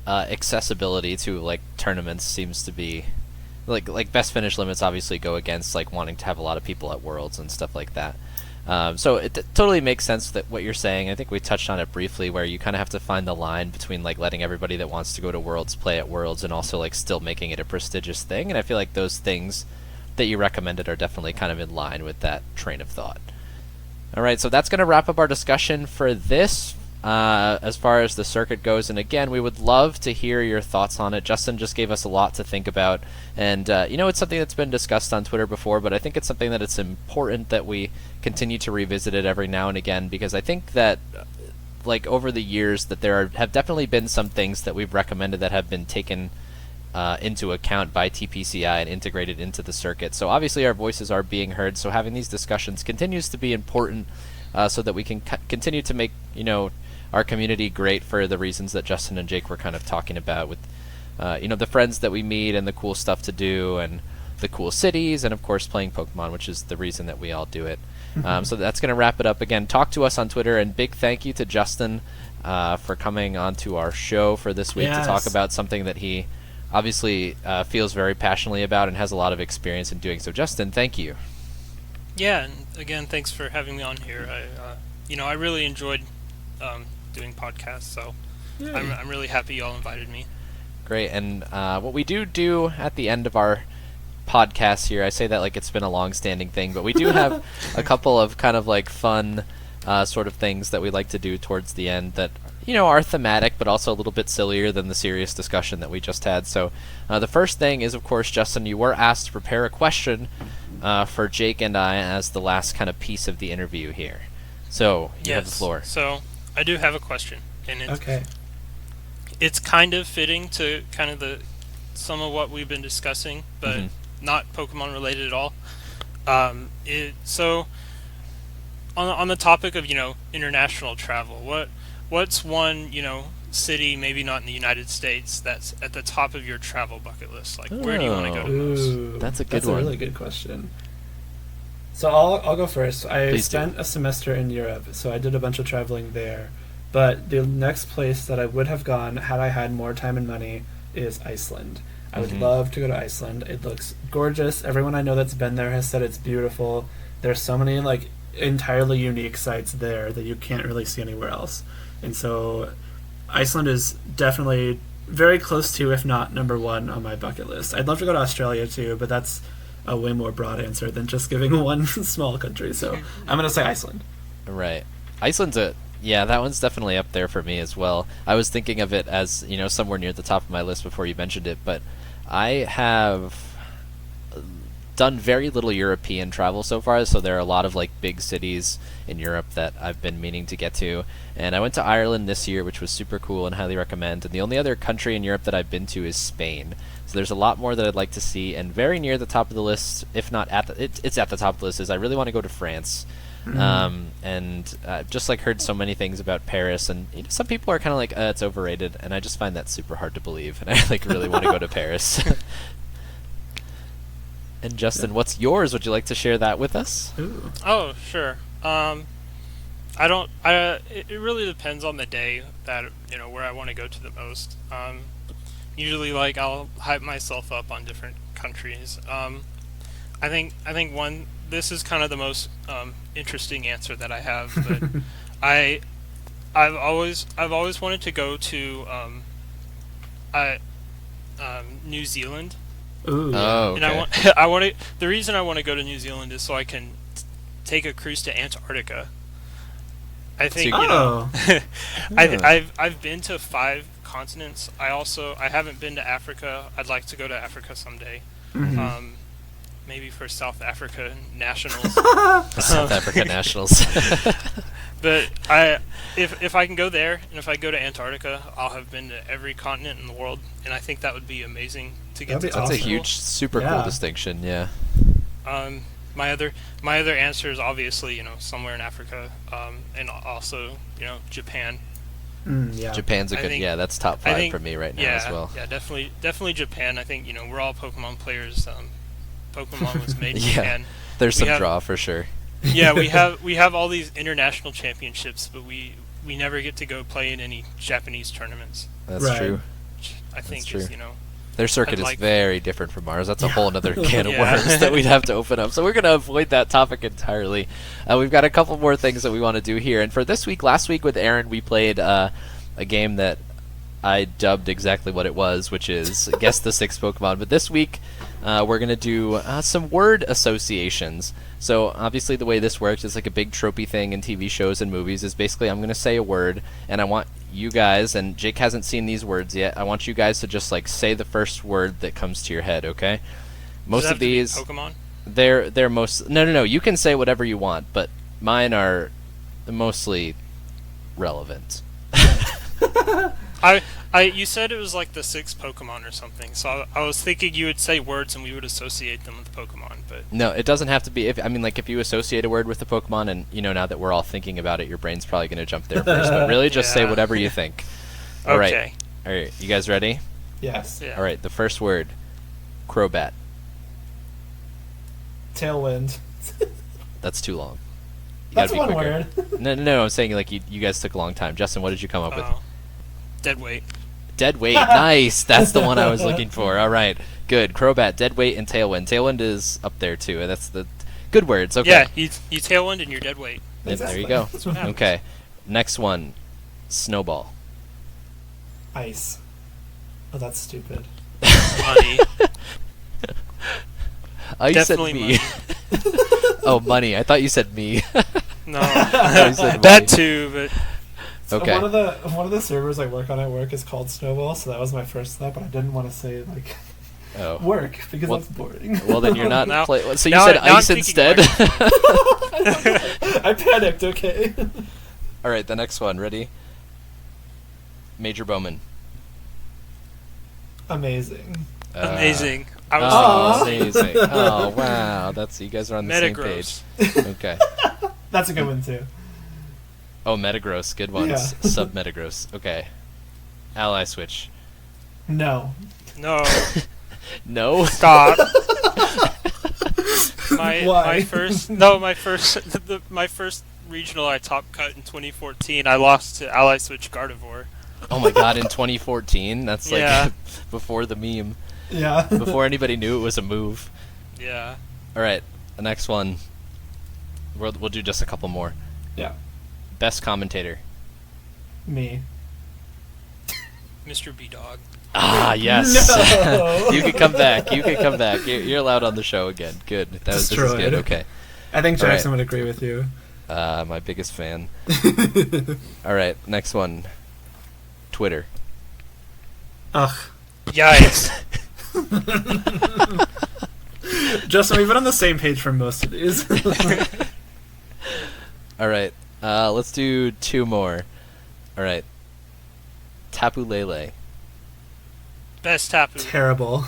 accessibility to tournaments seems to be like best finish limits obviously go against wanting to have a lot of people at Worlds and stuff like that. So it totally makes sense that what you're saying. I think we touched on it briefly, where you kind of have to find the line between like letting everybody that wants to go to Worlds play at Worlds, and also like still making it a prestigious thing. And I feel like those things that you recommended are definitely kind of in line with that train of thought. All right, so that's going to wrap up our discussion for this. As far as the circuit goes, and again, we would love to hear your thoughts on it. Justin just gave us a lot to think about, and it's something that's been discussed on Twitter before, but I think it's something that it's important that we continue to revisit it every now and again, because I think that like over the years that have definitely been some things that we've recommended that have been taken into account by TPCI and integrated into the circuit. So obviously our voices are being heard, so having these discussions continues to be important, so that we can continue to make our community great for the reasons that Justin and Jake were kind of talking about, with the friends that we meet and the cool stuff to do and the cool cities, and of course playing Pokemon, which is the reason that we all do it. So that's going to wrap it up. Again, talk to us on Twitter, and big thank you to Justin for coming onto our show for this week to talk about something that he obviously feels very passionately about and has a lot of experience in doing. So Justin, thank you. Yeah, and again, thanks for having me on here. I really enjoyed doing podcasts, so I'm really happy y'all invited me. Great. And what we do at the end of our podcast here, I say that like it's been a long-standing thing, but we do have a couple of kind of like fun sort of things that we like to do towards the end that are thematic, but also a little bit sillier than the serious discussion that we just had. So the first thing is, of course, Justin, you were asked to prepare a question for Jake and I as the last kind of piece of the interview here. So you have the floor. So I do have a question, and it's kind of fitting to kind of some of what we've been discussing, but not Pokemon related at all. So on the topic of international travel, what's one city, maybe not in the United States, that's at the top of your travel bucket list? Like, where do you want to go to most? That's a good That's one. a really good question. So I'll go first. I spent a semester in Europe, so I did a bunch of traveling there. But the next place that I would have gone had I had more time and money is Iceland. I would love to go to Iceland. It looks gorgeous. Everyone I know that's been there has said it's beautiful. There's so many like entirely unique sites there that you can't really see anywhere else. And so Iceland is definitely very close to, if not number one on my bucket list. I'd love to go to Australia too, but that's a way more broad answer than just giving one small country. So I'm going to say Iceland. Right. Iceland's that one's definitely up there for me as well. I was thinking of it as, somewhere near the top of my list before you mentioned it, but I have done very little European travel so far, so there are a lot of like big cities in Europe that I've been meaning to get to. And I went to Ireland this year, which was super cool and highly recommend. And the only other country in Europe that I've been to is Spain. So there's a lot more that I'd like to see, and very near the top of the list, if not at it's at the top of the list, is I really want to go to France. And just like heard so many things about Paris, and some people are kind of like it's overrated, and I just find that super hard to believe, and I like really want to go to Paris. And Justin, what's yours? Would you like to share that with us? Ooh. Oh, sure. It really depends on the day that where I want to go to the most. Usually, like, I'll hype myself up on different countries. I think one. This is kind of the most interesting answer that I have, but I've always wanted to go to New Zealand. Ooh. Oh, okay. And the reason I want to go to New Zealand is so I can take a cruise to Antarctica. I think I've been to 5 continents. I haven't been to Africa. I'd like to go to Africa someday. Maybe for South Africa Nationals. South Africa Nationals. But if I can go there, and if I go to Antarctica, I'll have been to every continent in the world, and I think that would be amazing to get to. That's a huge, super cool distinction. Yeah. My other answer is obviously somewhere in Africa, and also Japan. Japan's a good. That's top 5 for me right now as well. Yeah, definitely Japan. I think we're all Pokemon players. Pokemon was made in Japan. There's some draw for sure. Yeah, we have all these international championships, but we never get to go play in any Japanese tournaments. That's true. I think true. is Their circuit is like- very different from ours. That's a whole other can of Yeah. worms that we'd have to open up. So we're going to avoid that topic entirely. We've got a couple more things that we want to do here. And for this week, last week with Aaron, we played a game that I dubbed exactly what it was, which is Guess the 6 Pokemon. But this week, we're going to do some word associations. So obviously the way this works is like a big tropey thing in TV shows and movies is basically I'm going to say a word, and I want you guys, and Jake hasn't seen these words yet, I want you guys to just like say the first word that comes to your head, okay? Most of these, Pokemon. they're most no. You can say whatever you want, but mine are mostly relevant. You said it was like the 6 Pokemon or something, so I was thinking you would say words and we would associate them with Pokemon, but No, it doesn't have to be. If you associate a word with the Pokemon, and now that we're all thinking about it, your brain's probably going to jump there first. But really, just say Yeah. whatever you think. okay. All right, you guys ready? Yes. Yeah. All right, the first word, Crobat. Tailwind. That's too long. You That's gotta be one quicker. word. No. I'm saying like you guys took a long time. Justin, what did you come up with? Oh. Dead weight. Dead weight. Nice. That's the one I was looking for. All right, good. Crobat, dead weight, and Tailwind. Tailwind is up there too. And that's the good words. Okay. Yeah, you tailwind and you're dead weight. Yep, there you Exactly. go. That's what happens. Okay. Next one, Snowball. Ice. Oh, that's stupid. Money. Oh, you Definitely said me. Oh, money. I thought you said me. No. I said money. That too, but So Okay. one of the servers I work on at work is called Snowball, so that was my first step, but I didn't want to say like Oh. work because Well- that's boring. Well, then you're not. Now- So you now said I- now I'm ice thinking instead. I panicked. Okay. All right, the next one. Ready? Major Bowman. Amazing. amazing. I was Aw. Amazing. Oh wow, that's you guys are on the same page. Metagross. Okay. That's a good one too. Oh, Metagross, good ones. Yeah. Sub Metagross. Okay. Ally switch. No. No. No. Stop. my Why? first my first regional I top cut in 2014. I lost to Ally Switch Gardevoir. Oh my God! In 2014, that's like Yeah. before the meme, Yeah. before anybody knew it was a move. Yeah. All right, the next one. We'll do just a couple more. Yeah. Best commentator. Me. Mr. B Dog. Ah, yes. No. You can come back. You can come back. You're allowed on the show again. Good. This is Destroyed. good. Okay. I think All right. Jackson would agree with you. My biggest fan. All right, next one. Twitter. Ugh. Yikes. Justin, we've been on the same page for most of these. All right. Let's do 2 more. All right. Tapu Lele. Best Tapu. Terrible.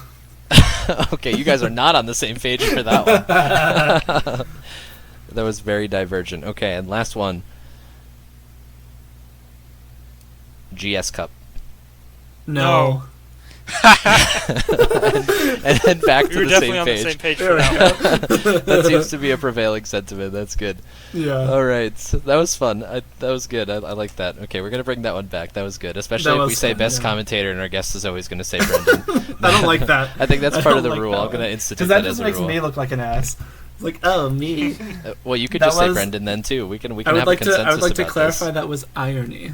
Okay, you guys are not on the same page for that one. That was very divergent. Okay, and last one. GS Cup. No. And then back We to were the definitely same on page. the same page There for we that one. go. That seems to be a prevailing sentiment. That's good. Yeah. All right, so that was fun. That was good. I like that. Okay, we're gonna bring that one back. That was good, especially That if we was say fun, best yeah. commentator, and our guest is always gonna say Brendan. I don't like that. I think that's I part of don't the like rule. that I'm gonna one. institute Because that that just as a makes rule. me look like an ass. It's like, oh, me. Well, you could That just say was- Brendan then too. We can I have would a like to. consensus I would like to about clarify this. that was irony.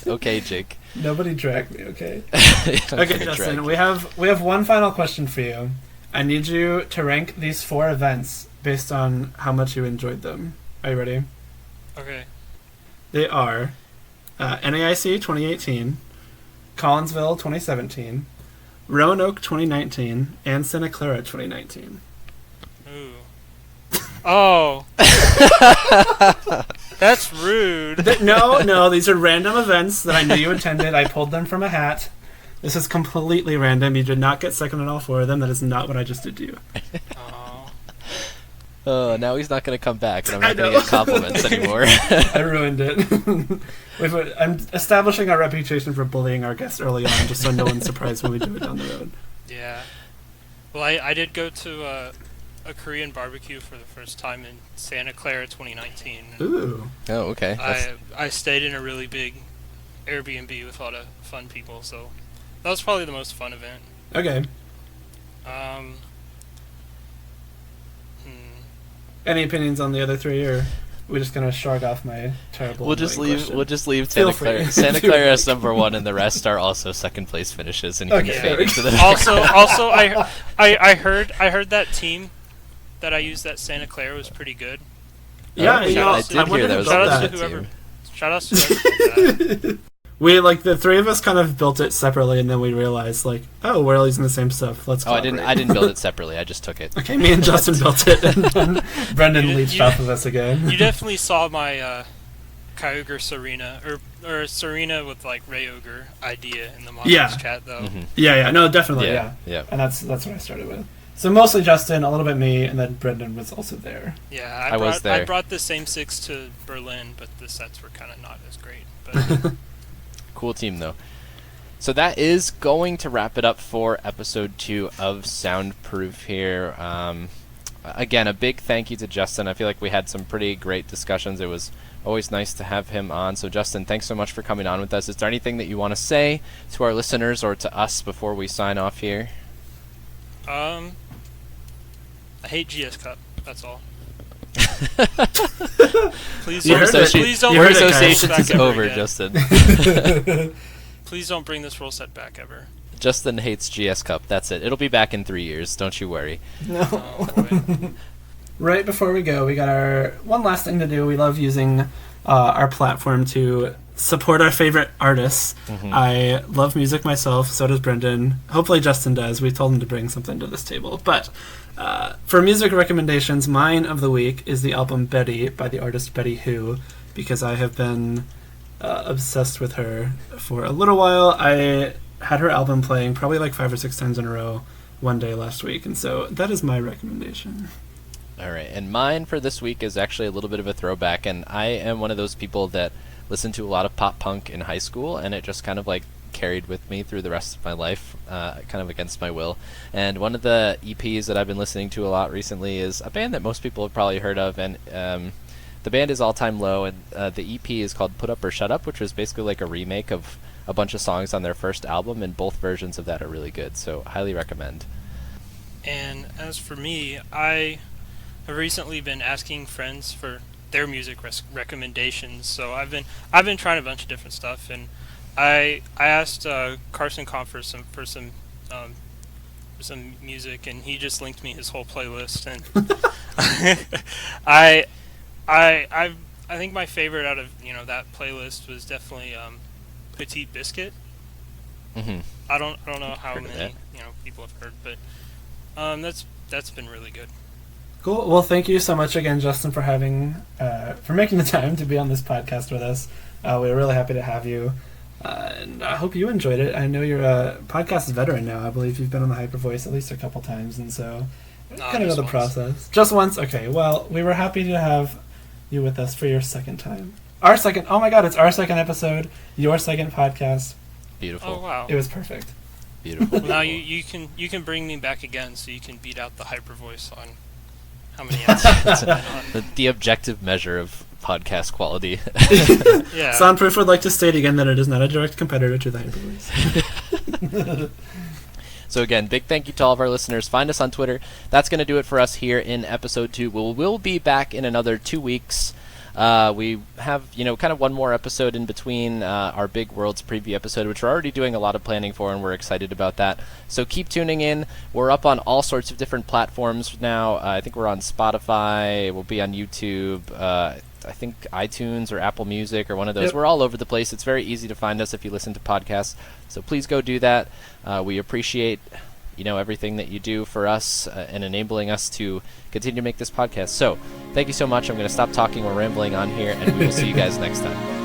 Okay, Jake. Nobody dragged me. Okay. Okay, Okay, Justin. We have one final question for you. I need you to rank these 4 events based on how much you enjoyed them. Are you ready? Okay. They are NAIC 2018, Collinsville 2017, Roanoke 2019, and Santa Clara 2019. Ooh. Oh. That's rude. No, these are random events that I knew you attended. I pulled them from a hat. This is completely random. You did not get second on all 4 of them. That is not what I just did to you. Oh. Oh, now he's not gonna come back, and I'm I not gonna know. get compliments anymore. I ruined it. I'm establishing our reputation for bullying our guests early on, just so no one's surprised when we do it down the road. Yeah. Well, I did go to a Korean barbecue for the first time in Santa Clara 2019. Ooh. Oh, okay. That's- I stayed in a really big Airbnb with a lot of fun people, so That was probably the most fun event. Okay. Um, Any opinions on the other three, or we just gonna shrug off my terrible? We'll just leave. question? We'll just leave Feel Santa free. Clara. Santa Feel Clara free. is number one, and the rest are also second place finishes. And you Okay. can fade into the also, I heard that team that I used at Santa Clara was pretty good. Yeah, Oh, you know, I did I hear wondered that was Shout about out to that. whoever. Shout out to whoever did that. We the three of us kind of built it separately, and then we realized oh, we're all using the same stuff. Let's. Oh, I collaborate. didn't build it separately. I just took it. Okay, me and Justin built it, and then Brendan You- leached you- off of us again. You definitely saw my Kyogre Serena or Serena with like Ray Ogre idea in the Monsters Yeah. chat though. Mhm. Yeah, no, definitely, yeah. Yeah. And that's what I started with. So mostly Justin, a little bit me, and then Brendan was also there. Yeah, I was there. I brought the same 6 to Berlin, but the sets were kind of not as great. But Cool team though. So that is going to wrap it up for episode 2 of Soundproof here. Again, a big thank you to Justin. I feel like we had some pretty great discussions. It was always nice to have him on. So Justin, thanks so much for coming on with us. Is there anything that you want to say to our listeners or to us before we sign off here? I hate GS Cup. That's all. Please You don't, heard it. please don't You Your heard bring it, this guys. rule association set is back ever over, again. Justin. Please don't bring this rule set back ever. Justin hates GS Cup. That's it. It'll be back in 3 years. Don't you worry. No. Oh, boy. Right before we go, we got our one last thing to do. We love using our platform to support our favorite artists. Mhm. I love music myself, so does Brendan. Hopefully Justin does. We told him to bring something to this table. But for music recommendations, mine of the week is the album Betty by the artist Betty Who, because I have been obsessed with her for a little while. I had her album playing probably like 5 or 6 times in a row one day last week, and so that is my recommendation. All right, and mine for this week is actually a little bit of a throwback, and I am one of those people that listened to a lot of pop punk in high school, and it just kind of like carried with me through the rest of my life, kind of against my will. And one of the EPs that I've been listening to a lot recently is a band that most people have probably heard of, and the band is All Time Low, and the EP is called Put Up or Shut Up, which was basically like a remake of a bunch of songs on their first album, and both versions of that are really good, so highly recommend. And as for me, I have recently been asking friends for their music recommendations. So I've been trying a bunch of different stuff, and I asked Carson Comp for some music, and he just linked me his whole playlist. And I think my favorite out of that playlist was definitely Petite Biscuit. Mm-hmm. I don't know how Heard of many people have heard, but that's been really good. Cool. Well, thank you so much again, Justin, for making the time to be on this podcast with us. We're really happy to have you, and I hope you enjoyed it. I know you're a podcast veteran now. I believe you've been on the Hyper Voice at least a couple times, and so kind of know the process. Just once? Okay. Well, we were happy to have you with us for your second time. Our second. Oh my God! It's our second episode. Your second podcast. Beautiful. Oh wow! It was perfect. Beautiful. Well, now you can bring me back again, so you can beat out the Hyper Voice on how many episodes I've been on. the objective measure of podcast quality. Yeah. Soundproof would like to state again that it is not a direct competitor to the Hyper Voice. So again, big thank you to all of our listeners. Find us on Twitter. That's going to do it for us here in episode 2. We'll be back in another 2 weeks. We have, kind of one more episode in between our Big Worlds preview episode, which we're already doing a lot of planning for, and we're excited about that. So keep tuning in. We're up on all sorts of different platforms now. I think we're on Spotify. We'll be on YouTube. I think iTunes or Apple Music or one of those. Yep. We're all over the place. It's very easy to find us if you listen to podcasts. So please go do that. We appreciate everything that you do for us and enabling us to continue to make this podcast. So thank you so much. I'm going to stop talking. We're rambling on here, and we will see you guys next time.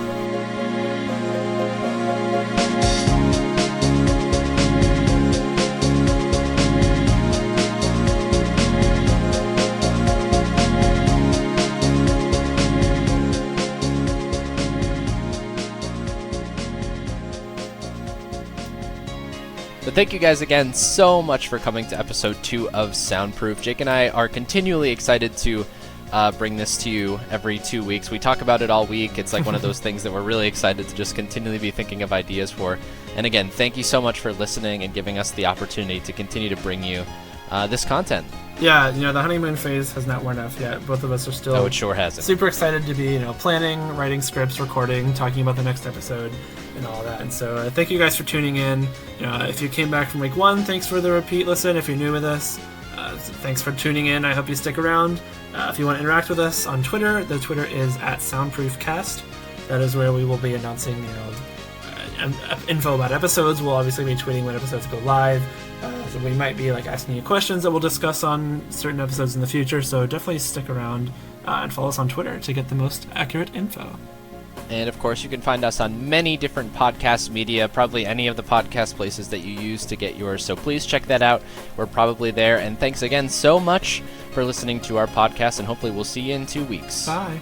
But thank you guys again so much for coming to episode 2 of Soundproof. Jake and I are continually excited to bring this to you every 2 weeks. We talk about it all week. It's like one of those things that we're really excited to just continually be thinking of ideas for. And again, thank you so much for listening and giving us the opportunity to continue to bring you this content. Yeah, the honeymoon phase has not worn off yet. Both of us are still Oh, it sure hasn't. super excited to be, planning, writing scripts, recording, talking about the next episode, and all that. And so thank you guys for tuning in. If you came back from week 1, thanks for the repeat listen. If you're new with us, thanks for tuning in. I hope you stick around. If you want to interact with us on Twitter, the Twitter is @SoundproofCast. That is where we will be announcing, info about episodes. We'll obviously be tweeting when episodes go live. So we might be asking you questions that we'll discuss on certain episodes in the future. So definitely stick around and follow us on Twitter to get the most accurate info. And of course, you can find us on many different podcast media, probably any of the podcast places that you use to get yours. So please check that out. We're probably there. And thanks again so much for listening to our podcast, and hopefully we'll see you in 2 weeks. Bye.